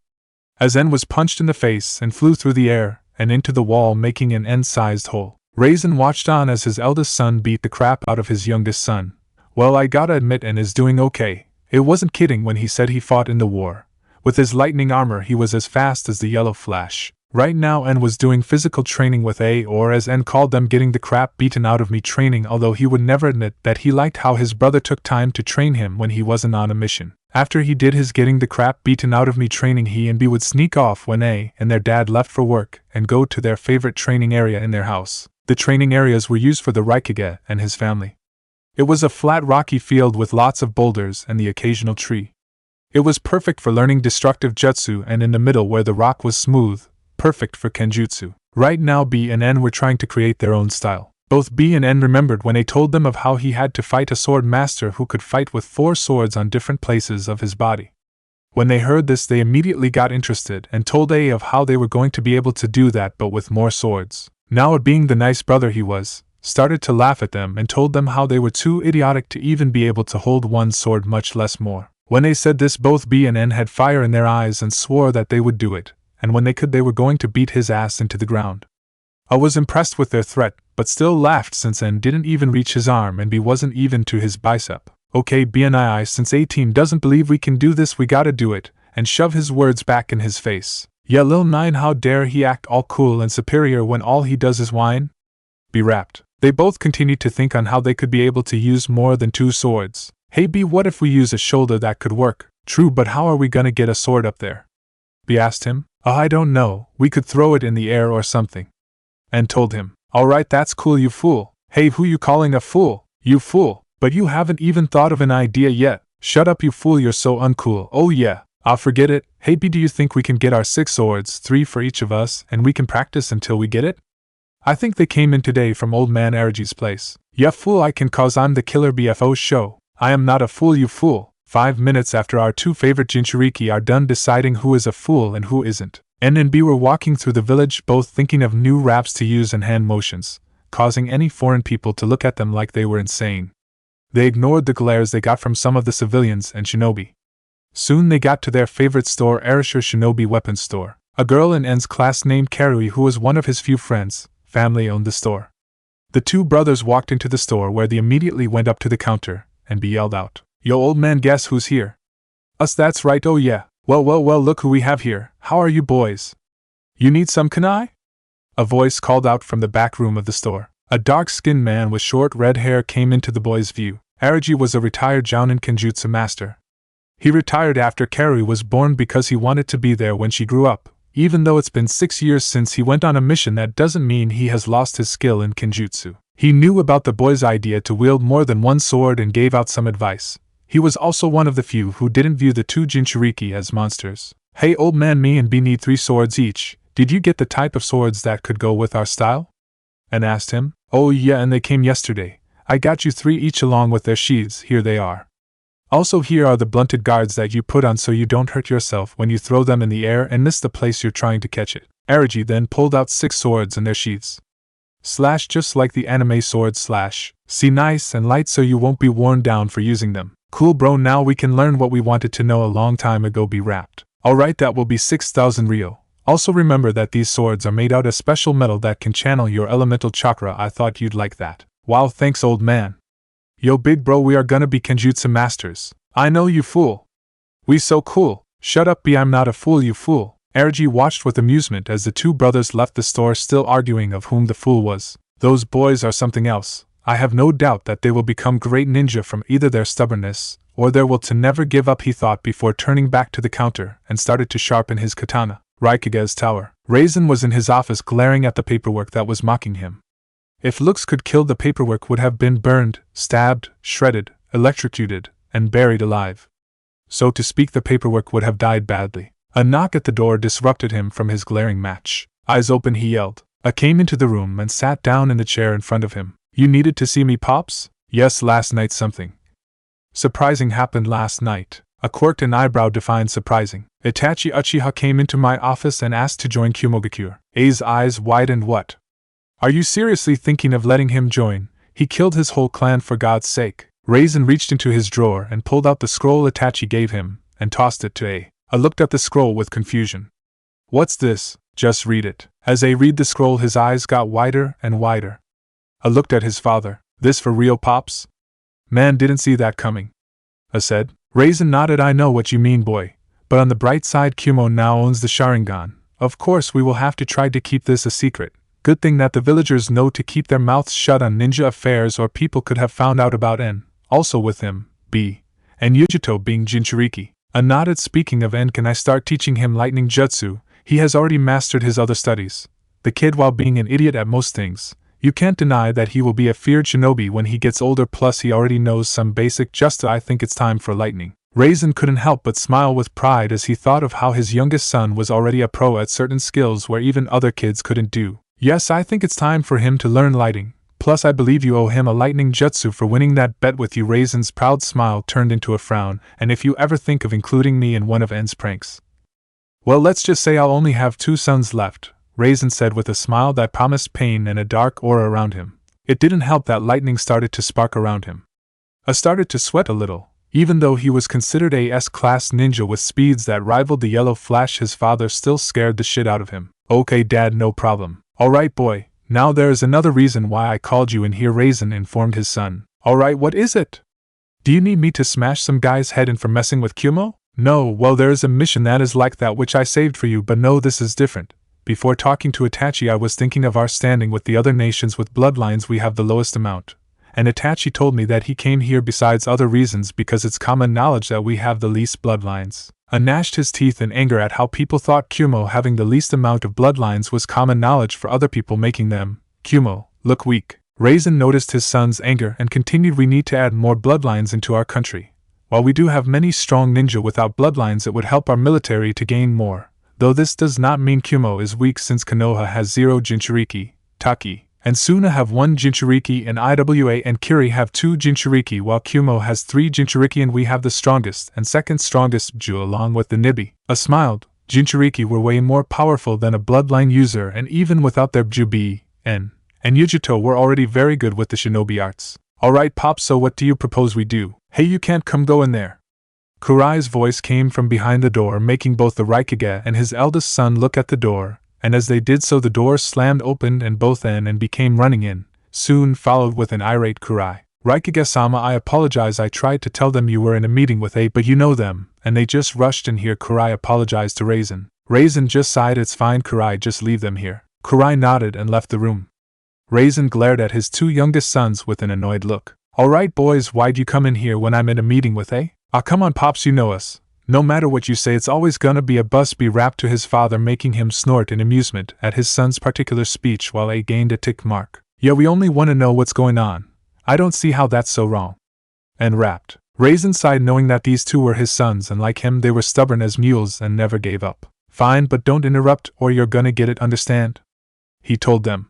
A: As N was punched in the face and flew through the air and into the wall, making an N-sized hole. Raisin watched on as his eldest son beat the crap out of his youngest son. Well, I gotta admit, N is doing okay. It wasn't kidding when he said he fought in the war. With his lightning armor he was as fast as the yellow flash. Right now N was doing physical training with A, or as N called them, getting the crap beaten out of me training, although he would never admit that he liked how his brother took time to train him when he wasn't on a mission. After he did his getting the crap beaten out of me training, he and B would sneak off when A and their dad left for work and go to their favorite training area in their house. The training areas were used for the Raikage and his family. It was a flat rocky field with lots of boulders and the occasional tree. It was perfect for learning destructive jutsu, and in the middle where the rock was smooth, perfect for kenjutsu. Right now B and N were trying to create their own style. Both B and N remembered when A told them of how he had to fight a sword master who could fight with 4 swords on different places of his body. When they heard this, they immediately got interested and told A of how they were going to be able to do that but with more swords. Now it, being the nice brother he was, started to laugh at them and told them how they were too idiotic to even be able to hold one sword, much less more. When they said this, both B and N had fire in their eyes and swore that they would do it, and when they could they were going to beat his ass into the ground. I was impressed with their threat, but still laughed since N didn't even reach his arm and B wasn't even to his bicep. Okay B and I, since A-Team doesn't believe we can do this, we gotta do it, and shove his words back in his face. Yeah, Lil 9, how dare he act all cool and superior when all he does is whine? B rapped. They both continued to think on how they could be able to use more than 2 swords. Hey B, what if we use a shoulder? That could work. True, but how are we gonna get a sword up there? B asked him. I don't know, we could throw it in the air or something. And told him. Alright, that's cool, you fool. Hey, who you calling a fool? You fool. But you haven't even thought of an idea yet. Shut up, you fool, you're so uncool. Oh yeah, I'll forget it. Hey B, do you think we can get our 6 swords, 3 for each of us, and we can practice until we get it? I think they came in today from old man Araji's place. Yeah, fool, I can, cause I'm the killer BFO show. I am not a fool, you fool. 5 minutes after our 2 favorite Jinchuuriki are done deciding who is a fool and who isn't, N and B were walking through the village, both thinking of new raps to use and hand motions, causing any foreign people to look at them like they were insane. They ignored the glares they got from some of the civilians and shinobi. Soon they got to their favorite store, Arashur Shinobi Weapons Store. A girl in N's class named Karui, who was one of his few friends, family owned the store. The 2 brothers walked into the store, where they immediately went up to the counter and B yelled out, "Yo, old man, guess who's here?" "Us, that's right, oh yeah. Well, look who we have here. How are you boys? You need some kunai?" A voice called out from the back room of the store. A dark-skinned man with short red hair came into the boys' view. Araji was a retired Jounin Kenjutsu master. He retired after Karui was born because he wanted to be there when she grew up. Even though it's been 6 years since he went on a mission, that doesn't mean he has lost his skill in Kenjutsu. He knew about the boys' idea to wield more than one sword and gave out some advice. He was also one of the few who didn't view the 2 Jinchuuriki as monsters. "Hey old man, me and B need 3 swords each. Did you get the type of swords that could go with our style?" And asked him. "Oh yeah, and they came yesterday. I got you 3 each along with their sheaths, here they are. Also here are the blunted guards that you put on so you don't hurt yourself when you throw them in the air and miss the place you're trying to catch it." Araji then pulled out 6 swords and their sheaths. Just like the anime sword / see, nice and light so you won't be worn down for using them. Cool bro, now we can learn what we wanted to know a long time ago, be wrapped. Alright, that will be 6,000 Ryo. Also remember that these swords are made out of special metal that can channel your elemental chakra. I thought you'd like that. Wow, thanks old man. Yo big bro, we are gonna be Kenjutsu masters. I know, you fool. We so cool. Shut up B, I'm not a fool, you fool. Araji watched with amusement as the 2 brothers left the store, still arguing of whom the fool was. Those boys are something else. I have no doubt that they will become great ninja from either their stubbornness or their will to never give up, he thought before turning back to the counter and started to sharpen his katana. Raikage's tower. Raisin was in his office glaring at the paperwork that was mocking him. If looks could kill, the paperwork would have been burned, stabbed, shredded, electrocuted, and buried alive. So to speak, the paperwork would have died badly. A knock at the door disrupted him from his glaring match. Eyes open, he yelled. I came into the room and sat down in the chair in front of him. "You needed to see me, Pops?" "Yes, last night something surprising happened last night." A quirked and eyebrow defined surprising. Itachi Uchiha came into my office and asked to join Kumogakure. A's eyes widened. What? Are you seriously thinking of letting him join? He killed his whole clan, for God's sake. Raisin reached into his drawer and pulled out the scroll Itachi gave him and tossed it to A. A looked at the scroll with confusion. "What's this?" "Just read it." As A read the scroll, his eyes got wider and wider. A looked at his father. "This for real, Pops?" "Man, didn't see that coming." A said. Raisin nodded. "I know what you mean, boy. But on the bright side, Kumo now owns the Sharingan, Of course we will have to try to keep this a secret. Good thing that the villagers know to keep their mouths shut on ninja affairs or people could have found out about N. Also with him, B. and Yujito being Jinchuuriki. A nodded. Speaking of N, can I start teaching him lightning jutsu? He has already mastered his other studies. The kid, while being an idiot at most things, you can't deny that he will be a feared shinobi when he gets older, plus he already knows some basic jutsu. I think it's time for lightning. Raisin couldn't help but smile with pride as he thought of how his youngest son was already a pro at certain skills where even other kids couldn't do. Yes, I think it's time for him to learn lightning. Plus I believe you owe him a lightning jutsu for winning that bet with you. Raisin's proud smile turned into a frown. And if you ever think of including me in one of N's pranks, well, let's just say I'll only have 2 sons left, Raisin said with a smile that promised pain and a dark aura around him. It didn't help that lightning started to spark around him. I started to sweat a little. Even though he was considered a S-class ninja with speeds that rivaled the yellow flash, his father still scared the shit out of him. Okay dad, no problem. Alright boy, now there is another reason why I called you in here, Raisin informed his son. Alright, what is it? Do you need me to smash some guy's head in for messing with Kumo? No, well there is a mission that is like that which I saved for you, but no, this is different. Before talking to Itachi I was thinking of our standing with the other nations. With bloodlines we have the lowest amount. And Itachi told me that he came here besides other reasons because it's common knowledge that we have the least bloodlines. I gnashed his teeth in anger at how people thought Kumo having the least amount of bloodlines was common knowledge for other people, making them, Kumo, look weak. Raisin noticed his son's anger and continued, we need to add more bloodlines into our country. While we do have many strong ninja without bloodlines, it would help our military to gain more. Though this does not mean Kumo is weak, since Konoha has 0 Jinchuuriki, Taki, and Suna have 1 Jinchuuriki, and Iwa and Kiri have 2 Jinchuuriki, while Kumo has 3 Jinchuuriki, and we have the strongest and second strongest Ju along with the Nibi. I smiled. Jinchuuriki were way more powerful than a bloodline user, and even without their Ju B, N, and Yujito were already very good with the shinobi arts. Alright Pop, so what do you propose we do? Hey, you can't go in there. Kurai's voice came from behind the door, making both the Raikage and his eldest son look at the door. And as they did so the door slammed open and both N and became running in, soon followed with an irate Kurai. Raikage-sama, I apologize, I tried to tell them you were in a meeting with A, but you know them, and they just rushed in here. Kurai apologized to Raisin. Raisin just sighed, it's fine Kurai, just leave them here. Kurai nodded and left the room. Raisin glared at his 2 youngest sons with an annoyed look. Alright boys, why'd you come in here when I'm in a meeting with A? Ah, come on Pops, you know us. No matter what you say, it's always gonna be a bus. B rapped to his father, making him snort in amusement at his son's particular speech, while A gained a tick mark. Yeah, we only want to know what's going on. I don't see how that's so wrong. And rapped. Raisin sighed, knowing that these 2 were his sons, and like him they were stubborn as mules and never gave up. Fine, but don't interrupt or you're gonna get it, understand? He told them.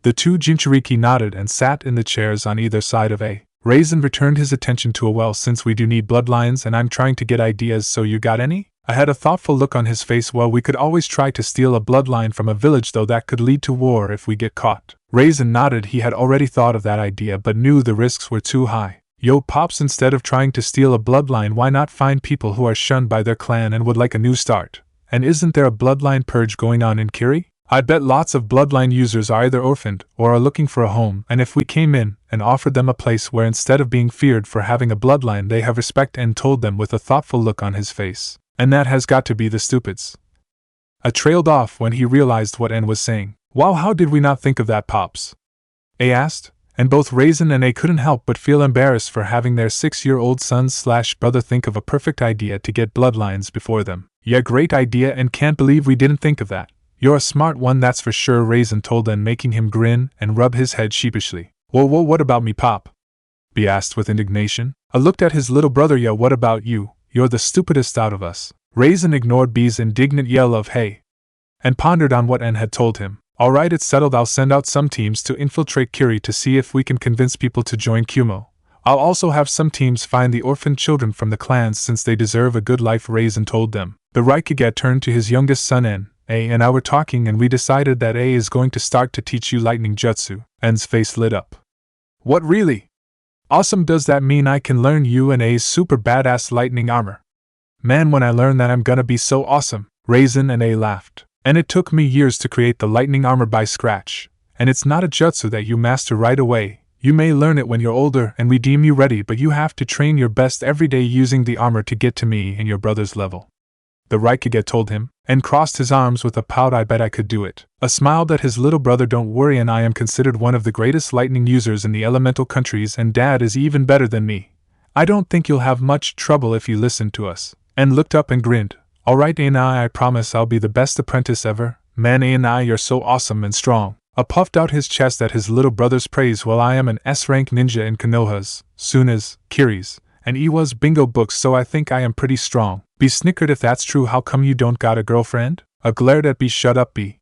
A: The 2 Jinchuuriki nodded and sat in the chairs on either side of A. Raisin returned his attention to a well, since we do need bloodlines and I'm trying to get ideas, so you got any? I had a thoughtful look on his face. Well, we could always try to steal a bloodline from a village, though that could lead to war if we get caught. Raisin nodded. He had already thought of that idea but knew the risks were too high. Yo Pops, instead of trying to steal a bloodline, why not find people who are shunned by their clan and would like a new start? And isn't there a bloodline purge going on in Kiri? I bet lots of bloodline users are either orphaned or are looking for a home, and if we came in and offered them a place where instead of being feared for having a bloodline they have respect, and told them with a thoughtful look on his face. And that has got to be the stupids. I trailed off when he realized what N was saying. Wow, how did we not think of that, Pops? A asked, and both Raisin and A couldn't help but feel embarrassed for having their 6-year-old son/brother think of a perfect idea to get bloodlines before them. Yeah, great idea, and can't believe we didn't think of that. You're a smart one, that's for sure, Raisin told N, making him grin and rub his head sheepishly. Whoa, what about me, Pop? B asked with indignation. I looked at his little brother. Yeah, what about you? You're the stupidest out of us. Raisin ignored B's indignant yell of hey, and pondered on what N had told him. Alright, it's settled. I'll send out some teams to infiltrate Kiri to see if we can convince people to join Kumo. I'll also have some teams find the orphaned children from the clans, since they deserve a good life, Raisin told them. The Raikage turned to his youngest son N. A and I were talking and we decided that A is going to start to teach you lightning jutsu. N's face lit up. What, really? Awesome, does that mean I can learn you and A's super badass lightning armor? Man, when I learn that I'm gonna be so awesome. Raisin and A laughed. And it took me years to create the lightning armor by scratch. And it's not a jutsu that you master right away. You may learn it when you're older and we deem you ready, but you have to train your best every day using the armor to get to me and your brother's level. the Raikage told him, and crossed his arms with a pout. I bet I could do it. A smiled at his little brother. Don't worry, and I am considered one of the greatest lightning users in the elemental countries, and Dad is even better than me. I don't think you'll have much trouble if you listen to us. And looked up and grinned. Alright, I promise I'll be the best apprentice ever. Man, you're so awesome and strong. Puffed out his chest at his little brother's praise. Well, I am an S-rank ninja in Konoha's, Suna's, Kiri's, and Iwa's bingo books, so I think I am pretty strong. B snickered. If that's true, how come you don't got a girlfriend? Glared at B. Shut up, B.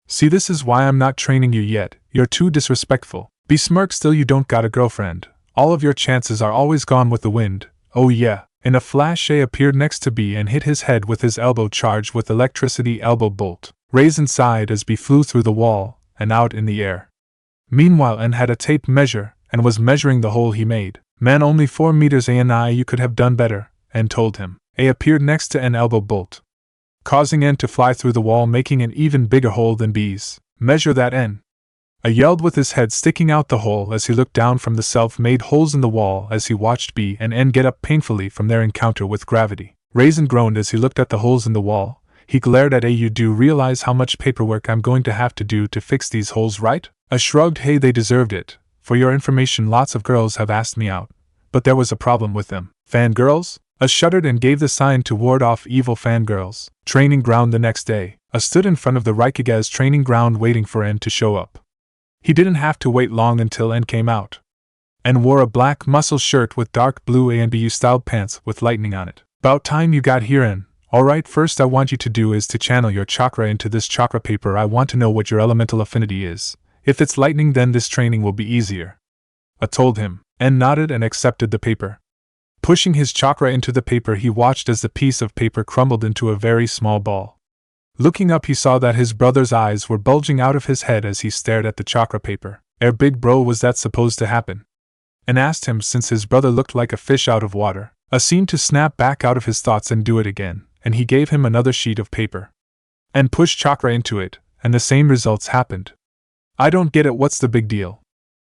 A: See, this is why I'm not training you yet. You're too disrespectful. B smirked. Still, you don't got a girlfriend. All of your chances are always gone with the wind. Oh yeah. In a flash, A appeared next to B and hit his head with his elbow charged with electricity elbow bolt. Raisin sighed as B flew through the wall and out in the air. Meanwhile, N had a tape measure and was measuring the hole he made. Man, only 4 meters. You could have done better, N told him. A appeared next to N elbow bolt, causing N to fly through the wall, making an even bigger hole than B's. Measure that, N. A yelled with his head sticking out the hole as he looked down from the self-made holes in the wall as he watched B and N get up painfully from their encounter with gravity. Raisin groaned as he looked at the holes in the wall. He glared at A. You do realize how much paperwork I'm going to have to do to fix these holes, right? A shrugged. Hey, they deserved it. For your information, lots of girls have asked me out, but there was a problem with them. Fangirls? A shuddered and gave the sign to ward off evil fangirls. Training ground the next day. A stood in front of the Raikage's training ground waiting for N to show up. He didn't have to wait long until N came out. N wore a black muscle shirt with dark blue A&BU styled pants with lightning on it. About time you got here, N. Alright, first I want you to do is to channel your chakra into this chakra paper. I want to know what your elemental affinity is. If it's lightning, then this training will be easier. I told him. N nodded and accepted the paper. Pushing his chakra into the paper, he watched as the piece of paper crumbled into a very small ball. Looking up, he saw that his brother's eyes were bulging out of his head as he stared at the chakra paper. Big bro, was that supposed to happen? And asked him, since his brother looked like a fish out of water. Seemed to snap back out of his thoughts and do it again, and he gave him another sheet of paper. And pushed chakra into it, and the same results happened. I don't get it, what's the big deal?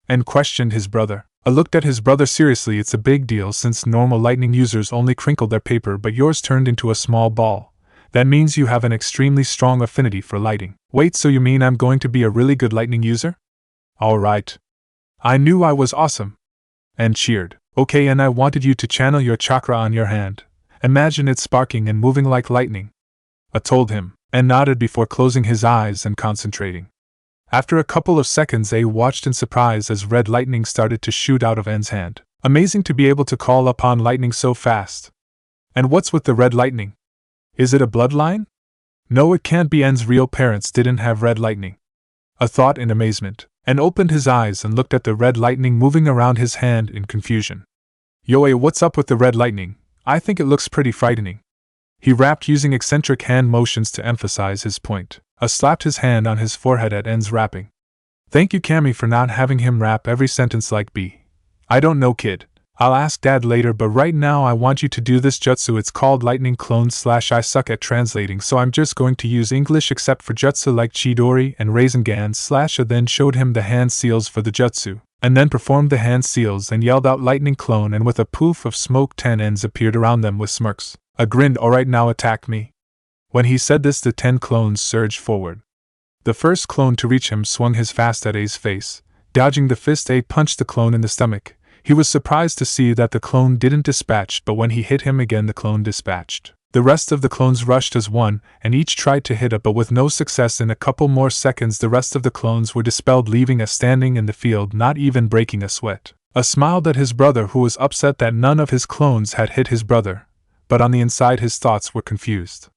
A: And questioned his brother. I looked at his brother seriously. It's a big deal since normal lightning users only crinkle their paper, but yours turned into a small ball. That means you have an extremely strong affinity for lighting. Wait, so you mean I'm going to be a really good lightning user? Alright. I knew I was awesome. And cheered. Okay, and I wanted you to channel your chakra on your hand. Imagine it sparking and moving like lightning. I told him, and nodded before closing his eyes and concentrating. After a couple of seconds, A watched in surprise as red lightning started to shoot out of N's hand. Amazing to be able to call upon lightning so fast. And what's with the red lightning? Is it a bloodline? No, it can't be. N's real parents didn't have red lightning. A thought in amazement, and opened his eyes and looked at the red lightning moving around his hand in confusion. Yo, A, what's up with the red lightning? I think it looks pretty frightening. He rapped using eccentric hand motions to emphasize his point. Slapped his hand on his forehead at N's rapping. Thank you, Cammy, for not having him rap every sentence like B. I don't know, kid. I'll ask Dad later, but right now I want you to do this jutsu. It's called lightning clone / I suck at translating, so I'm just going to use English except for jutsu like Chidori and Rasengan / I then showed him the hand seals for the jutsu, and then performed the hand seals and yelled out lightning clone, and with a poof of smoke 10 N's appeared around them with smirks. I grinned. Alright, now attack me. When he said this, the 10 clones surged forward. The first clone to reach him swung his fist at A's face. Dodging the fist, A punched the clone in the stomach. He was surprised to see that the clone didn't dispatch, but when he hit him again, the clone dispatched. The rest of the clones rushed as one, and each tried to hit A, but with no success. In a couple more seconds, the rest of the clones were dispelled, leaving A standing in the field, not even breaking a sweat. A smiled at his brother, who was upset that none of his clones had hit his brother, but on the inside his thoughts were confused.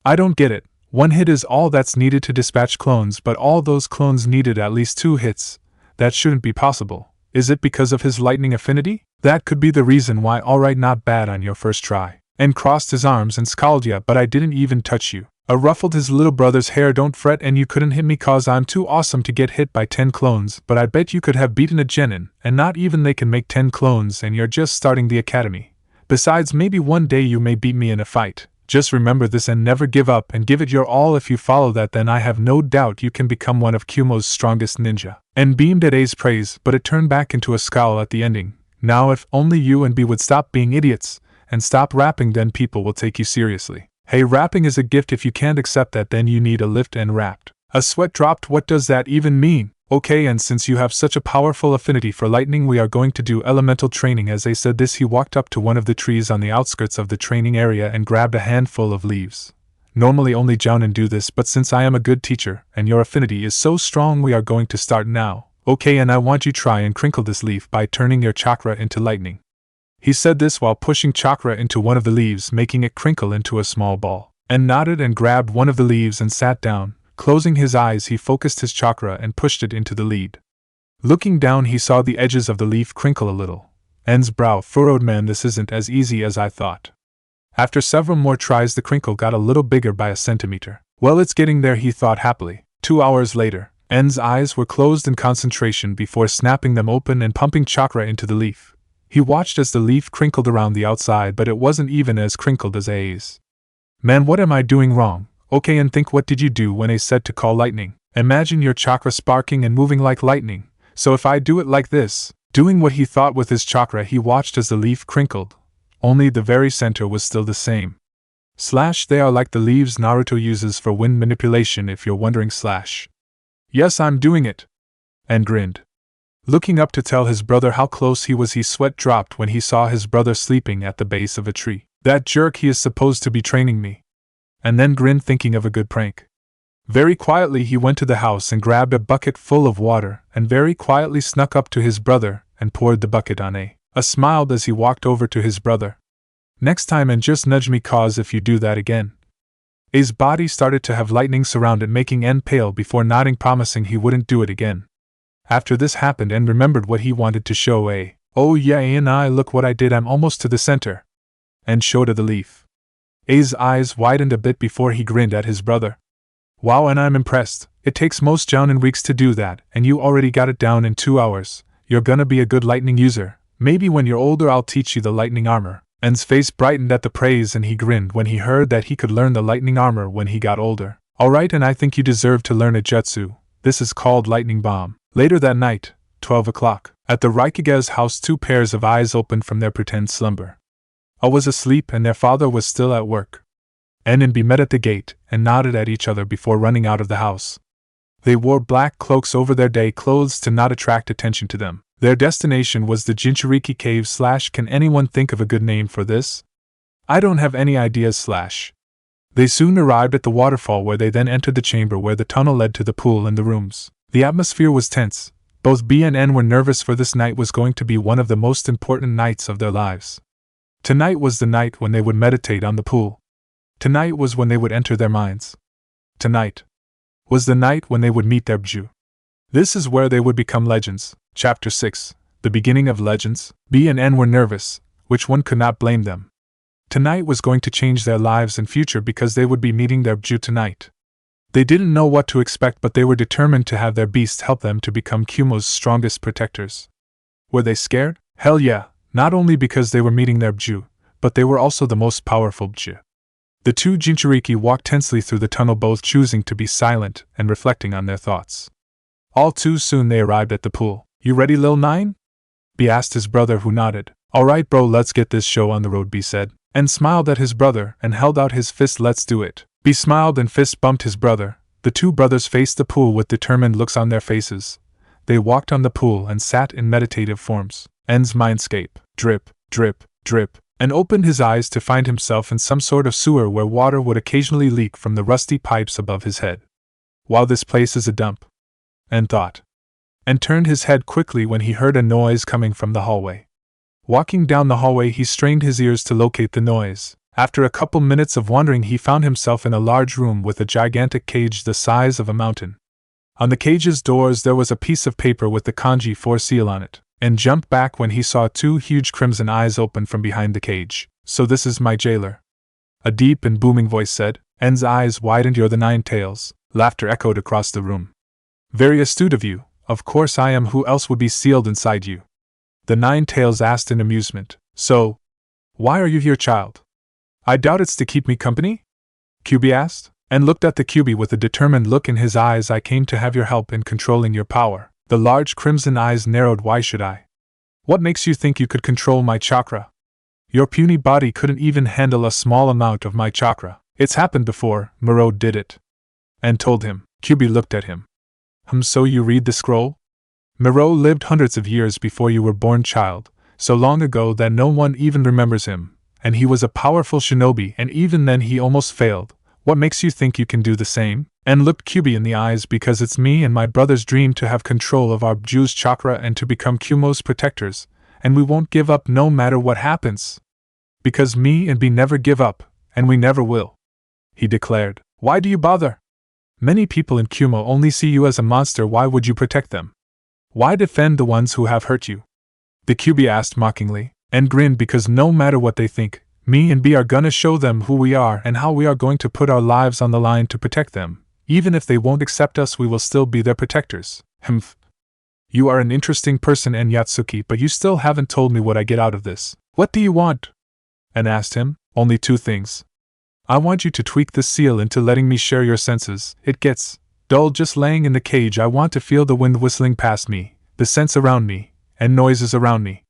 A: I don't get it. One hit is all that's needed to dispatch clones, but all those clones needed at least 2 hits. That shouldn't be possible. Is it because of his lightning affinity? That could be the reason why. Alright, not bad on your first try. And crossed his arms and scowled. Yeah, but I didn't even touch you. Ruffled his little brother's hair. Don't fret, and you couldn't hit me cause I'm too awesome to get hit by 10 clones, but I bet you could have beaten a genin, and not even they can make 10 clones, and you're just starting the academy. Besides, maybe one day you may beat me in a fight. Just remember this and never give up, and give it your all. If you follow that, then I have no doubt you can become one of Kumo's strongest ninja. And beamed at A's praise, but it turned back into a scowl at the ending. Now if only you and B would stop being idiots, and stop rapping, then people will take you seriously. Hey, rapping is a gift. If you can't accept that, then you need a lift and rapped. A sweat dropped. What does that even mean? Okay, and since you have such a powerful affinity for lightning, we are going to do elemental training. As they said this, he walked up to one of the trees on the outskirts of the training area and grabbed a handful of leaves. Normally only Jounin do this, but since I am a good teacher, and your affinity is so strong, we are going to start now. Okay, and I want you try and crinkle this leaf by turning your chakra into lightning. He said this while pushing chakra into one of the leaves, making it crinkle into a small ball, and nodded and grabbed one of the leaves and sat down. Closing his eyes, he focused his chakra and pushed it into the lead. Looking down, he saw the edges of the leaf crinkle a little. N's brow furrowed. Man, this isn't as easy as I thought. After several more tries, the crinkle got a little bigger by a centimeter. Well, it's getting there, he thought happily. 2 hours later, N's eyes were closed in concentration before snapping them open and pumping chakra into the leaf. He watched as the leaf crinkled around the outside, but it wasn't even as crinkled as A's. Man, what am I doing wrong? Okay, and think, what did you do when I said to call lightning? Imagine your chakra sparking and moving like lightning. So if I do it like this, doing what he thought with his chakra, he watched as the leaf crinkled. Only the very center was still the same. They are like the leaves Naruto uses for wind manipulation, if you're wondering. Yes, I'm doing it. And grinned. Looking up to tell his brother how close he was, his sweat dropped when he saw his brother sleeping at the base of a tree. That jerk, he is supposed to be training me. And then grinned, thinking of a good prank. Very quietly he went to the house and grabbed a bucket full of water and very quietly snuck up to his brother and poured the bucket on A. Smiled as he walked over to his brother. Next time, and just nudge me, cause if you do that again. A's body started to have lightning surround it, making N pale before nodding, promising he wouldn't do it again. After this happened, N remembered what he wanted to show A. Oh yeah, and I, look what I did, I'm almost to the center. And showed her the leaf. A's eyes widened a bit before he grinned at his brother. Wow, and I'm impressed. It takes most Jounin weeks to do that, and you already got it down in 2 hours. You're gonna be a good lightning user. Maybe when you're older I'll teach you the lightning armor. N's face brightened at the praise and he grinned when he heard that he could learn the lightning armor when he got older. Alright, and I think you deserve to learn a jutsu. This is called lightning bomb. Later that night, 12 o'clock, at the Raikage's house, 2 pairs of eyes opened from their pretend slumber. A was asleep and their father was still at work. N and B met at the gate and nodded at each other before running out of the house. They wore black cloaks over their day clothes to not attract attention to them. Their destination was the Jinchuuriki cave / Can anyone think of a good name for this? I don't have any ideas / They soon arrived at the waterfall, where they then entered the chamber where the tunnel led to the pool and the rooms. The atmosphere was tense. Both B and N were nervous, for this night was going to be one of the most important nights of their lives. Tonight was the night when they would meditate on the pool. Tonight was when they would enter their minds. Tonight was the night when they would meet their Bju. This is where they would become legends. Chapter 6. The beginning of legends. B and N were nervous, which one could not blame them. Tonight was going to change their lives and future because they would be meeting their Bju tonight. They didn't know what to expect, but they were determined to have their beast help them to become Kumo's strongest protectors. Were they scared? Hell yeah, not only because they were meeting their Bju, but they were also the most powerful Bju. The 2 Jinchuuriki walked tensely through the tunnel, both choosing to be silent and reflecting on their thoughts. All too soon they arrived at the pool. You ready, Lil 9? B asked his brother, who nodded. Alright bro, let's get this show on the road, B said, and smiled at his brother and held out his fist. Let's do it. B smiled and fist bumped his brother. The 2 brothers faced the pool with determined looks on their faces. They walked on the pool and sat in meditative forms. N's mindscape, drip, drip, drip, and opened his eyes to find himself in some sort of sewer where water would occasionally leak from the rusty pipes above his head. Wow, this place is a dump. N thought. And turned his head quickly when he heard a noise coming from the hallway. Walking down the hallway, he strained his ears to locate the noise. After a couple minutes of wandering, he found himself in a large room with a gigantic cage the size of a mountain. On the cage's doors there was a piece of paper with the kanji 4 seal on it, and jumped back when he saw 2 huge crimson eyes open from behind the cage. So this is my jailer? A deep and booming voice said. N's eyes widened. You're the 9 tails. Laughter echoed across the room. Very astute of you. Of course I am. Who else would be sealed inside you? The 9 tails asked in amusement. So, why are you here, child? I doubt it's to keep me company? Kyuubi asked, and looked at the Kyuubi with a determined look in his eyes. I came to have your help in controlling your power. The large crimson eyes narrowed. Why should I? What makes you think you could control my chakra? Your puny body couldn't even handle a small amount of my chakra. It's happened before, Muro did it. And told him. Kyuubi looked at him. So you read the scroll? Muro lived hundreds of years before you were born, child, so long ago that no one even remembers him, and he was a powerful shinobi, and even then he almost failed. What makes you think you can do the same? And looked Kyuubi in the eyes. Because it's me and my brother's dream to have control of our Ju's chakra and to become Kumo's protectors, and we won't give up no matter what happens. Because me and B never give up, and we never will, he declared. Why do you bother? Many people in Kumo only see you as a monster. Why would you protect them? Why defend the ones who have hurt you? The Kyuubi asked mockingly, and grinned. Because no matter what they think, me and B are gonna show them who we are and how we are going to put our lives on the line to protect them. Even if they won't accept us, we will still be their protectors. Humph. You are an interesting person, and Yatsuki, but you still haven't told me what I get out of this. What do you want? And asked him. Only two things. I want you to tweak this seal into letting me share your senses. It gets dull just laying in the cage. I want to feel the wind whistling past me, the scents around me, and noises around me.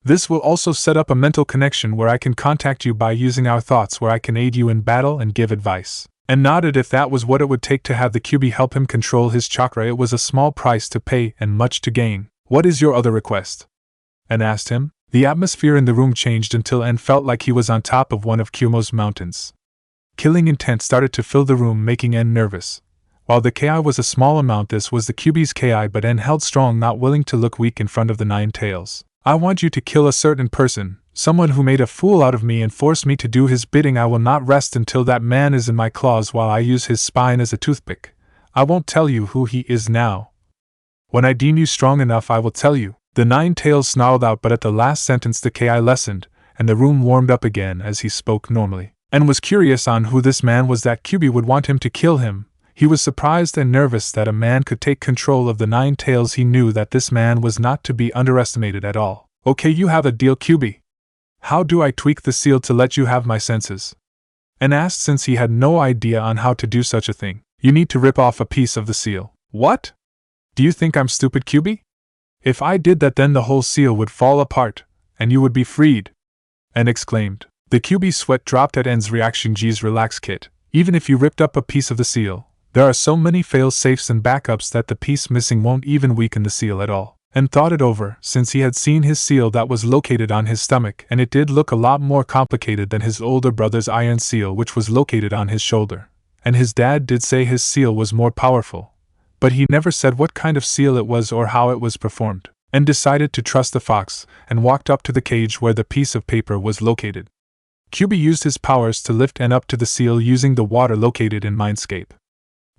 A: This will also set up a mental connection where I can contact you by using our thoughts, where I can aid you in battle and give advice. And nodded. If that was what it would take to have the Kyuubi help him control his chakra, it was a small price to pay and much to gain. What is your other request? And asked him. The atmosphere in the room changed until N felt like he was on top of one of Kumo's mountains. Killing intent started to fill the room, making N nervous. While the Ki was a small amount, this was the Kyuubi's Ki, but N held strong, not willing to look weak in front of the Nine Tails. I want you to kill a certain person, someone who made a fool out of me and forced me to do his bidding. I will not rest until that man is in my claws while I use his spine as a toothpick. I won't tell you who he is now. When I deem you strong enough, I will tell you. The Nine Tails snarled out, but at the last sentence the Ki lessened, and the room warmed up again as he spoke normally, and was curious on who this man was that Kyuubi would want him to kill him. He was surprised and nervous that a man could take control of the Nine Tails. He knew that this man was not to be underestimated at all. Okay, you have a deal, Kyuubi. How do I tweak the seal to let you have my senses? And asked, since he had no idea on how to do such a thing. You need to rip off a piece of the seal. What? Do you think I'm stupid, Kyuubi? If I did that, then the whole seal would fall apart, and you would be freed. And exclaimed. The Kyuubi's sweat dropped at N's reaction. Geez, relax, kid. Even if you ripped up a piece of the seal, there are so many fail-safes and backups that the piece missing won't even weaken the seal at all. And thought it over, since he had seen his seal that was located on his stomach, and it did look a lot more complicated than his older brother's iron seal, which was located on his shoulder. And his dad did say his seal was more powerful, but he never said what kind of seal it was or how it was performed, and decided to trust the fox, and walked up to the cage where the piece of paper was located. Kyuubi used his powers to lift N up to the seal using the water located in Mindscape.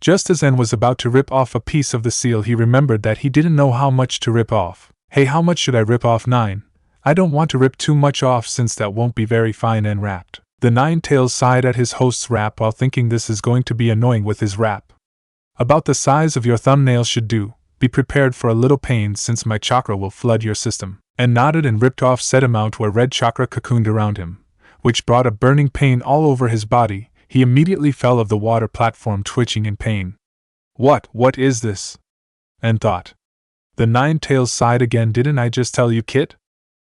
A: Just as N was about to rip off a piece of the seal, he remembered that he didn't know how much to rip off. Hey, how much should I rip off? 9. I don't want to rip too much off since that won't be very fine. N rapped. The Nine Tails sighed at his host's rap while thinking this is going to be annoying with his rap. About the size of your thumbnail should do. Be prepared for a little pain since my chakra will flood your system. And nodded and ripped off said amount where red chakra cocooned around him, which brought a burning pain all over his body. He immediately fell of the water platform, twitching in pain. What is this? And thought. The Nine Tails sighed again. Didn't I just tell you, kid?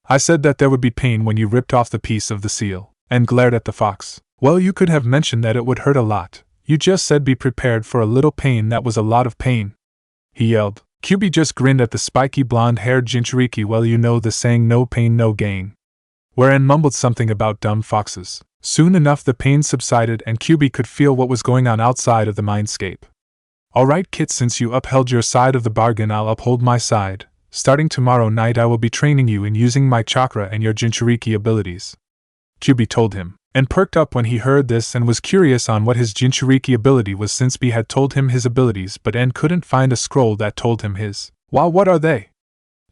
A: I said that there would be pain when you ripped off the piece of the seal, and glared at the fox. Well, you could have mentioned that it would hurt a lot. You just said be prepared for a little pain. That was a lot of pain, he yelled. Kyuubi just grinned at the spiky blonde-haired Jinchuuriki. Well, you know the saying, no pain, no gain. Wherein mumbled something about dumb foxes. Soon enough the pain subsided and Kyuubi could feel what was going on outside of the mindscape. Alright, kid, since you upheld your side of the bargain, I'll uphold my side. Starting tomorrow night I will be training you in using my chakra and your Jinchuuriki abilities, Kyuubi told him, and perked up when he heard this and was curious on what his Jinchuuriki ability was, since B had told him his abilities but N couldn't find a scroll that told him his. Wow, what are they?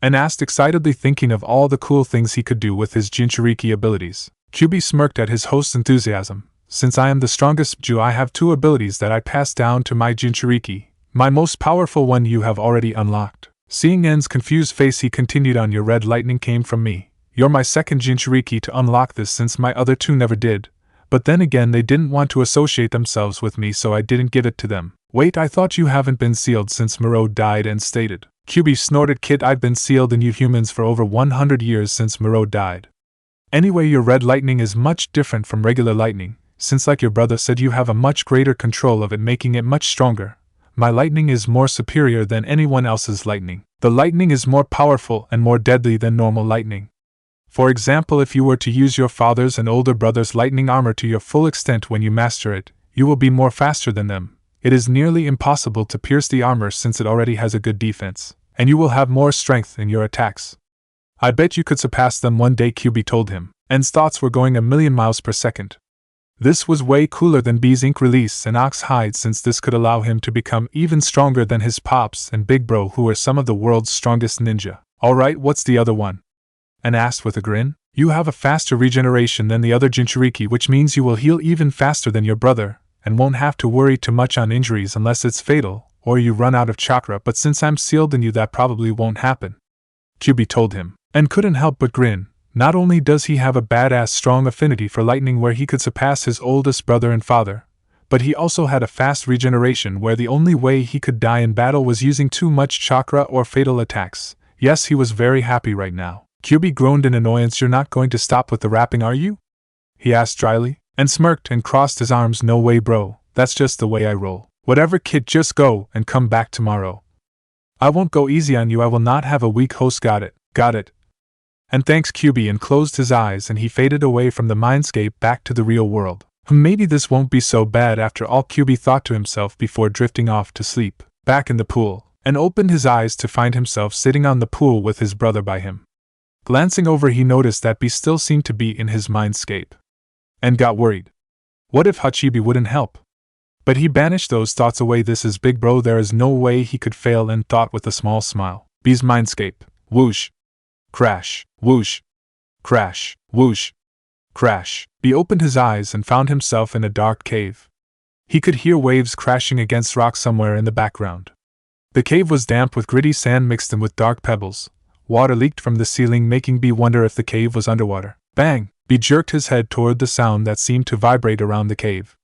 A: And asked excitedly, thinking of all the cool things he could do with his Jinchuuriki abilities. Kyuubi smirked at his host's enthusiasm. Since I am the strongest Ju, I have 2 abilities that I pass down to my Jinchuuriki. My most powerful one you have already unlocked. Seeing N's confused face, he continued on. Your red lightning came from me. You're my second Jinchuuriki to unlock this, since my other 2 never did. But then again, they didn't want to associate themselves with me, so I didn't give it to them. Wait, I thought you haven't been sealed since Muro died, and stated. Kyuubi snorted. Kid, I've been sealed in you humans for over 100 years since Muro died. Anyway, your red lightning is much different from regular lightning, since like your brother said you have a much greater control of it, making it much stronger. My lightning is more superior than anyone else's lightning. The lightning is more powerful and more deadly than normal lightning. For example, if you were to use your father's and older brother's lightning armor to your full extent when you master it, you will be more faster than them. It is nearly impossible to pierce the armor since it already has a good defense, and you will have more strength in your attacks. I bet you could surpass them one day, Kyuubi told him, and his thoughts were going 1,000,000 miles per second. This was way cooler than B's ink release and Ox Hide, since this could allow him to become even stronger than his pops and Big Bro, who are some of the world's strongest ninja. Alright, what's the other one? And asked with a grin. You have a faster regeneration than the other Jinchuuriki, which means you will heal even faster than your brother, and won't have to worry too much on injuries unless it's fatal, or you run out of chakra, but since I'm sealed in you that probably won't happen. Kyuubi told him, and couldn't help but grin. Not only does he have a badass strong affinity for lightning where he could surpass his oldest brother and father, but he also had a fast regeneration where the only way he could die in battle was using too much chakra or fatal attacks. Yes, he was very happy right now. Kyuubi groaned in annoyance. You're not going to stop with the rapping, are you? He asked dryly, and smirked and crossed his arms. No way, bro, that's just the way I roll. Whatever, kid, just go and come back tomorrow. I won't go easy on you. I will not have a weak host. Got it, got it. And thanks, Kyuubi, and closed his eyes, and he faded away from the mindscape back to the real world. Maybe this won't be so bad after all, Kyuubi thought to himself before drifting off to sleep, back in the pool, and opened his eyes to find himself sitting on the pool with his brother by him. Glancing over, he noticed that B still seemed to be in his mindscape, and got worried. What if Hachibi wouldn't help? But he banished those thoughts away. This is Big Bro, there is no way he could fail, and thought with a small smile. B's mindscape. Whoosh. Crash. Whoosh. Crash. Whoosh. Crash. B opened his eyes and found himself in a dark cave. He could hear waves crashing against rocks somewhere in the background. The cave was damp with gritty sand mixed in with dark pebbles. Water leaked from the ceiling, making B wonder if the cave was underwater. Bang! B jerked his head toward the sound that seemed to vibrate around the cave.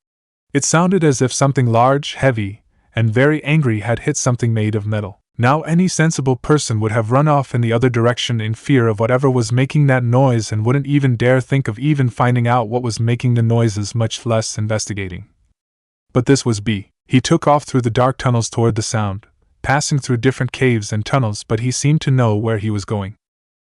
A: It sounded as if something large, heavy, and very angry had hit something made of metal. Now any sensible person would have run off in the other direction in fear of whatever was making that noise, and wouldn't even dare think of even finding out what was making the noises, much less investigating. But this was B. He took off through the dark tunnels toward the sound, passing through different caves and tunnels, but he seemed to know where he was going.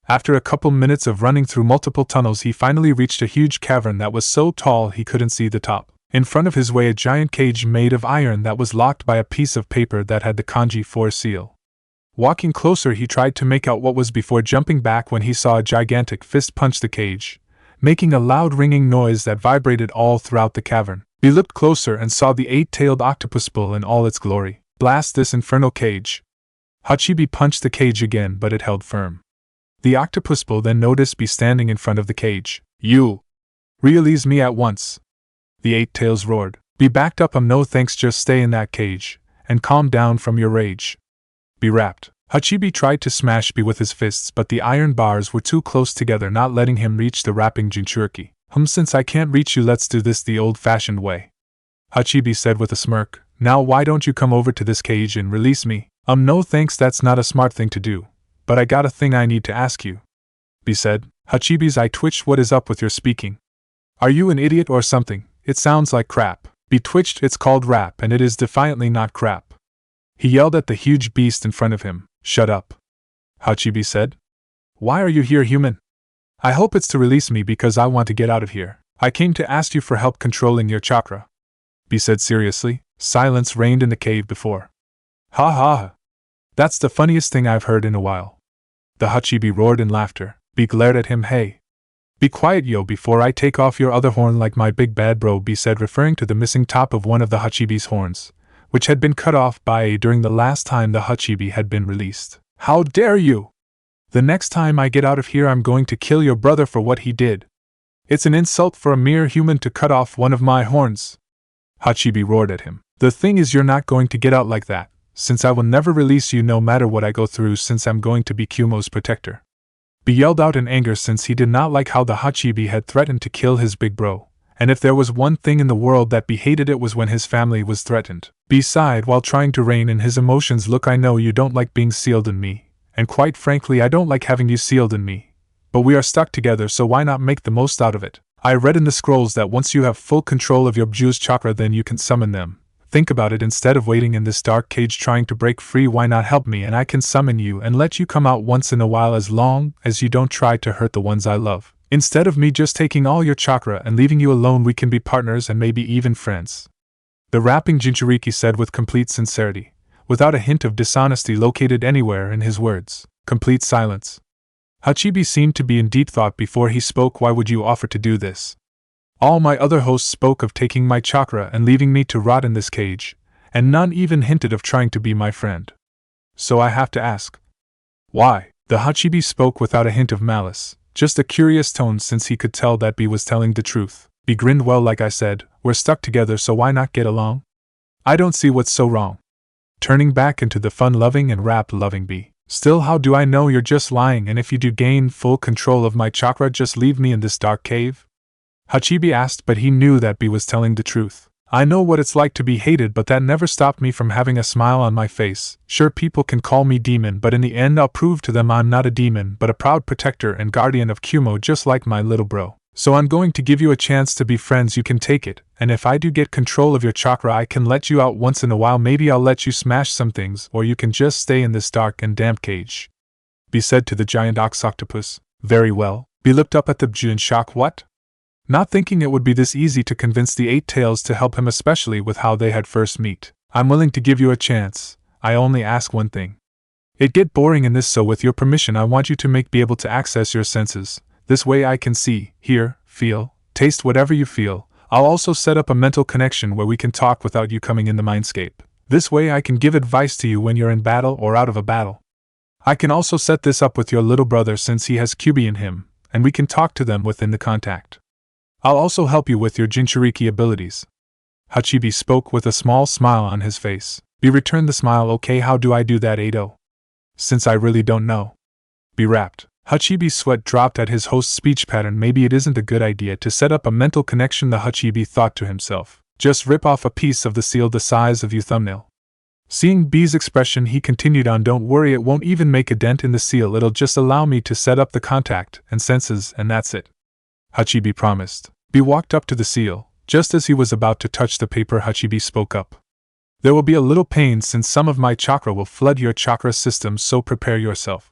A: After a couple minutes of running through multiple tunnels, he finally reached a huge cavern that was so tall he couldn't see the top. In front of his way, a giant cage made of iron that was locked by a piece of paper that had the kanji 4 seal. Walking closer, he tried to make out what was before jumping back when he saw a gigantic fist punch the cage, making a loud ringing noise that vibrated all throughout the cavern. He looked closer and saw the 8-tailed octopus bull in all its glory. Blast this infernal cage. Hachibi punched the cage again, but it held firm. The octopus bull then noticed B standing in front of the cage. You release me at once. The 8 tails roared. B backed up. No thanks, just stay in that cage, and calm down from your rage. B rapped. Hachibi tried to smash B with his fists, but the iron bars were too close together, not letting him reach the rapping Jinchuuriki. Since I can't reach you, let's do this the old-fashioned way. Hachibi said with a smirk. Now why don't you come over to this cage and release me? No thanks, that's not a smart thing to do. But I got a thing I need to ask you. B said. Hachibi's eye twitched. What is up with your speaking? Are you an idiot or something? It sounds like crap. B twitched. It's called rap, and it is defiantly not crap. He yelled at the huge beast in front of him. Shut up. Hachibi said. Why are you here, human? I hope it's to release me because I want to get out of here. I came to ask you for help controlling your chakra. B said seriously. Silence reigned in the cave before. Ha ha ha. That's the funniest thing I've heard in a while. The Hachibi roared in laughter. B glared at him. Hey. Be quiet, yo, before I take off your other horn like my big bad bro, B said, referring to the missing top of one of the Hachibi's horns, which had been cut off by A during the last time the Hachibi had been released. How dare you! The next time I get out of here, I'm going to kill your brother for what he did. It's an insult for a mere human to cut off one of my horns. Hachibi roared at him. The thing is, you're not going to get out like that, since I will never release you no matter what I go through, since I'm going to be Kumo's protector. B yelled out in anger, since he did not like how the Hachibi had threatened to kill his big bro, and if there was one thing in the world that B hated, it was when his family was threatened. B sighed while trying to rein in his emotions. Look, I know you don't like being sealed in me, and quite frankly I don't like having you sealed in me, but we are stuck together, so why not make the most out of it? I read in the scrolls that once you have full control of your Bju's chakra, then you can summon them. Think about it, instead of waiting in this dark cage trying to break free, why not help me and I can summon you and let you come out once in a while, as long as you don't try to hurt the ones I love. Instead of me just taking all your chakra and leaving you alone, we can be partners and maybe even friends. The rapping Jinchuuriki said with complete sincerity, without a hint of dishonesty located anywhere in his words. Complete silence. Hachibi seemed to be in deep thought before he spoke. Why would you offer to do this? All my other hosts spoke of taking my chakra and leaving me to rot in this cage, and none even hinted of trying to be my friend. So I have to ask. Why? The Hachibi spoke without a hint of malice, just a curious tone, since he could tell that B was telling the truth. B grinned. Well, like I said, we're stuck together, so why not get along? I don't see what's so wrong. Turning back into the fun-loving and rap-loving B. Still, how do I know you're just lying, and if you do gain full control of my chakra, just leave me in this dark cave? Hachibi asked, but he knew that B was telling the truth. I know what it's like to be hated, but that never stopped me from having a smile on my face. Sure, people can call me demon, but in the end I'll prove to them I'm not a demon, but a proud protector and guardian of Kumo, just like my little bro. So I'm going to give you a chance to be friends. You can take it, and if I do get control of your chakra, I can let you out once in a while. Maybe I'll let you smash some things, or you can just stay in this dark and damp cage. B said to the giant ox octopus. Very well. B looked up at the Bju in shock. What? Not thinking it would be this easy to convince the Eight Tails to help him, especially with how they had first met. I'm willing to give you a chance. I only ask one thing. It get boring in this, so with your permission I want you to be able to access your senses. This way I can see, hear, feel, taste whatever you feel. I'll also set up a mental connection where we can talk without you coming in the mindscape. This way I can give advice to you when you're in battle or out of a battle. I can also set this up with your little brother, since he has Kyuubi in him, and we can talk to them within the contact. I'll also help you with your Jinchuuriki abilities. Hachibi spoke with a small smile on his face. B returned the smile. Okay, how do I do that, Ado? Since I really don't know. B rapped. Hachibi's sweat dropped at his host's speech pattern. Maybe it isn't a good idea to set up a mental connection, the Hachibi thought to himself. Just rip off a piece of the seal the size of your thumbnail. Seeing B's expression, he continued on. Don't worry, it won't even make a dent in the seal. It'll just allow me to set up the contact and senses, and that's it. Hachibi promised. B walked up to the seal. Just as he was about to touch the paper, Hachibi spoke up. There will be a little pain, since some of my chakra will flood your chakra system, so prepare yourself.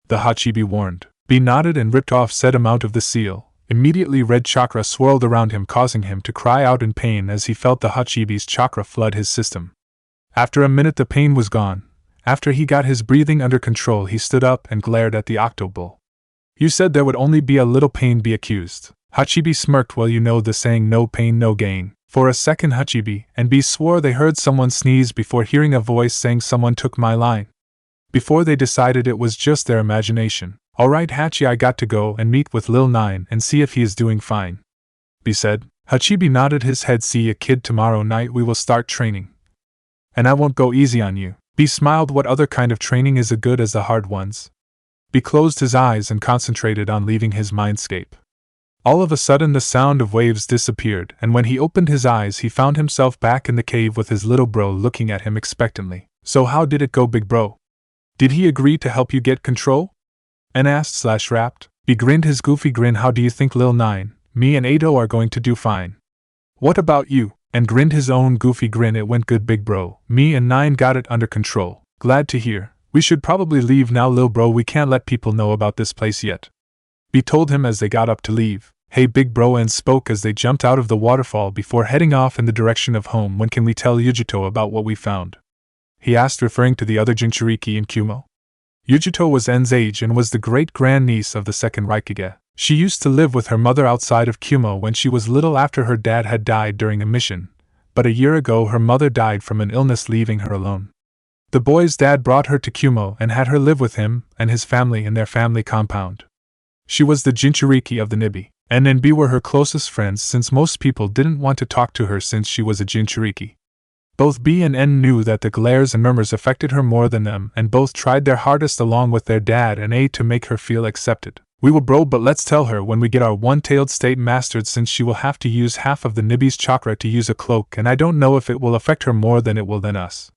A: The Hachibi warned. B nodded and ripped off said amount of the seal. Immediately red chakra swirled around him, causing him to cry out in pain as he felt the Hachibi's chakra flood his system. After a minute the pain was gone. After he got his breathing under control, he stood up and glared at the Octobull. You said there would only be a little pain, B accused. Hachibi smirked. Well, you know the saying, no pain, no gain. For a second Hachibi and B swore they heard someone sneeze before hearing a voice saying someone took my line. Before they decided it was just their imagination. Alright Hachi, I got to go and meet with Lil 9 and see if he is doing fine. B said. Hachibi nodded his head. See you, kid. Tomorrow night we will start training. And I won't go easy on you. B smiled. What other kind of training is as good as the hard ones? B closed his eyes and concentrated on leaving his mindscape. All of a sudden the sound of waves disappeared, and when he opened his eyes he found himself back in the cave with his little bro looking at him expectantly. So how did it go, big bro? Did he agree to help you get control? N asked / rapped. B grinned his goofy grin. How do you think Lil 9, me and Ado are going to do? Fine. What about you? And grinned his own goofy grin. It went good, big bro. Me and 9 got it under control. Glad to hear. We should probably leave now, lil bro. We can't let people know about this place yet. B told him as they got up to leave. Hey big bro, and spoke as they jumped out of the waterfall before heading off in the direction of home. When can we tell Yujito about what we found? He asked, referring to the other Jinchuuriki in Kumo. Yujito was N's age and was the great-grandniece of the second Raikage. She used to live with her mother outside of Kumo when she was little after her dad had died during a mission, but a year ago her mother died from an illness, leaving her alone. The boy's dad brought her to Kumo and had her live with him and his family in their family compound. She was the Jinchuuriki of the Nibi. N and B were her closest friends, since most people didn't want to talk to her since she was a Jinchuuriki. Both B and N knew that the glares and murmurs affected her more than them, and both tried their hardest along with their dad and A to make her feel accepted. We will bro, but let's tell her when we get our one-tailed state mastered, since she will have to use half of the Nibi's chakra to use a cloak, and I don't know if it will affect her more than it will than us.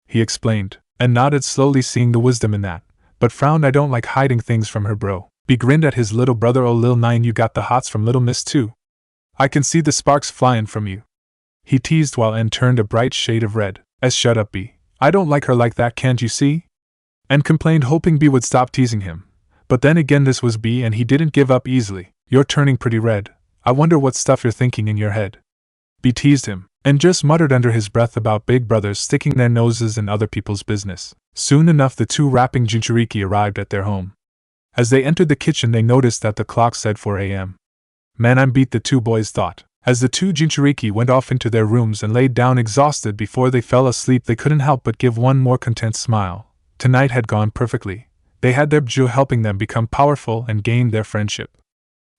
A: He explained, and nodded slowly, seeing the wisdom in that, but frowned. I don't like hiding things from her, bro. B grinned at his little brother. Oh Lil 9, you got the hots from Little Miss too. I can see the sparks flying from you. He teased while N turned a bright shade of red. Shut up, B. I don't like her like that, can't you see? N complained, hoping B would stop teasing him. But then again, this was B and he didn't give up easily. You're turning pretty red. I wonder what stuff you're thinking in your head. B teased him, and just muttered under his breath about big brothers sticking their noses in other people's business. Soon enough, the two rapping Jinchuuriki arrived at their home. As they entered the kitchen, they noticed that the clock said 4 a.m. Man, I'm beat, the two boys thought. As the two Jinchuuriki went off into their rooms and laid down exhausted before they fell asleep, they couldn't help but give one more content smile. Tonight had gone perfectly. They had their Bju helping them become powerful and gain their friendship.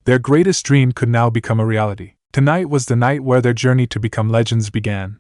A: Their greatest dream could now become a reality. Tonight was the night where their journey to become legends began.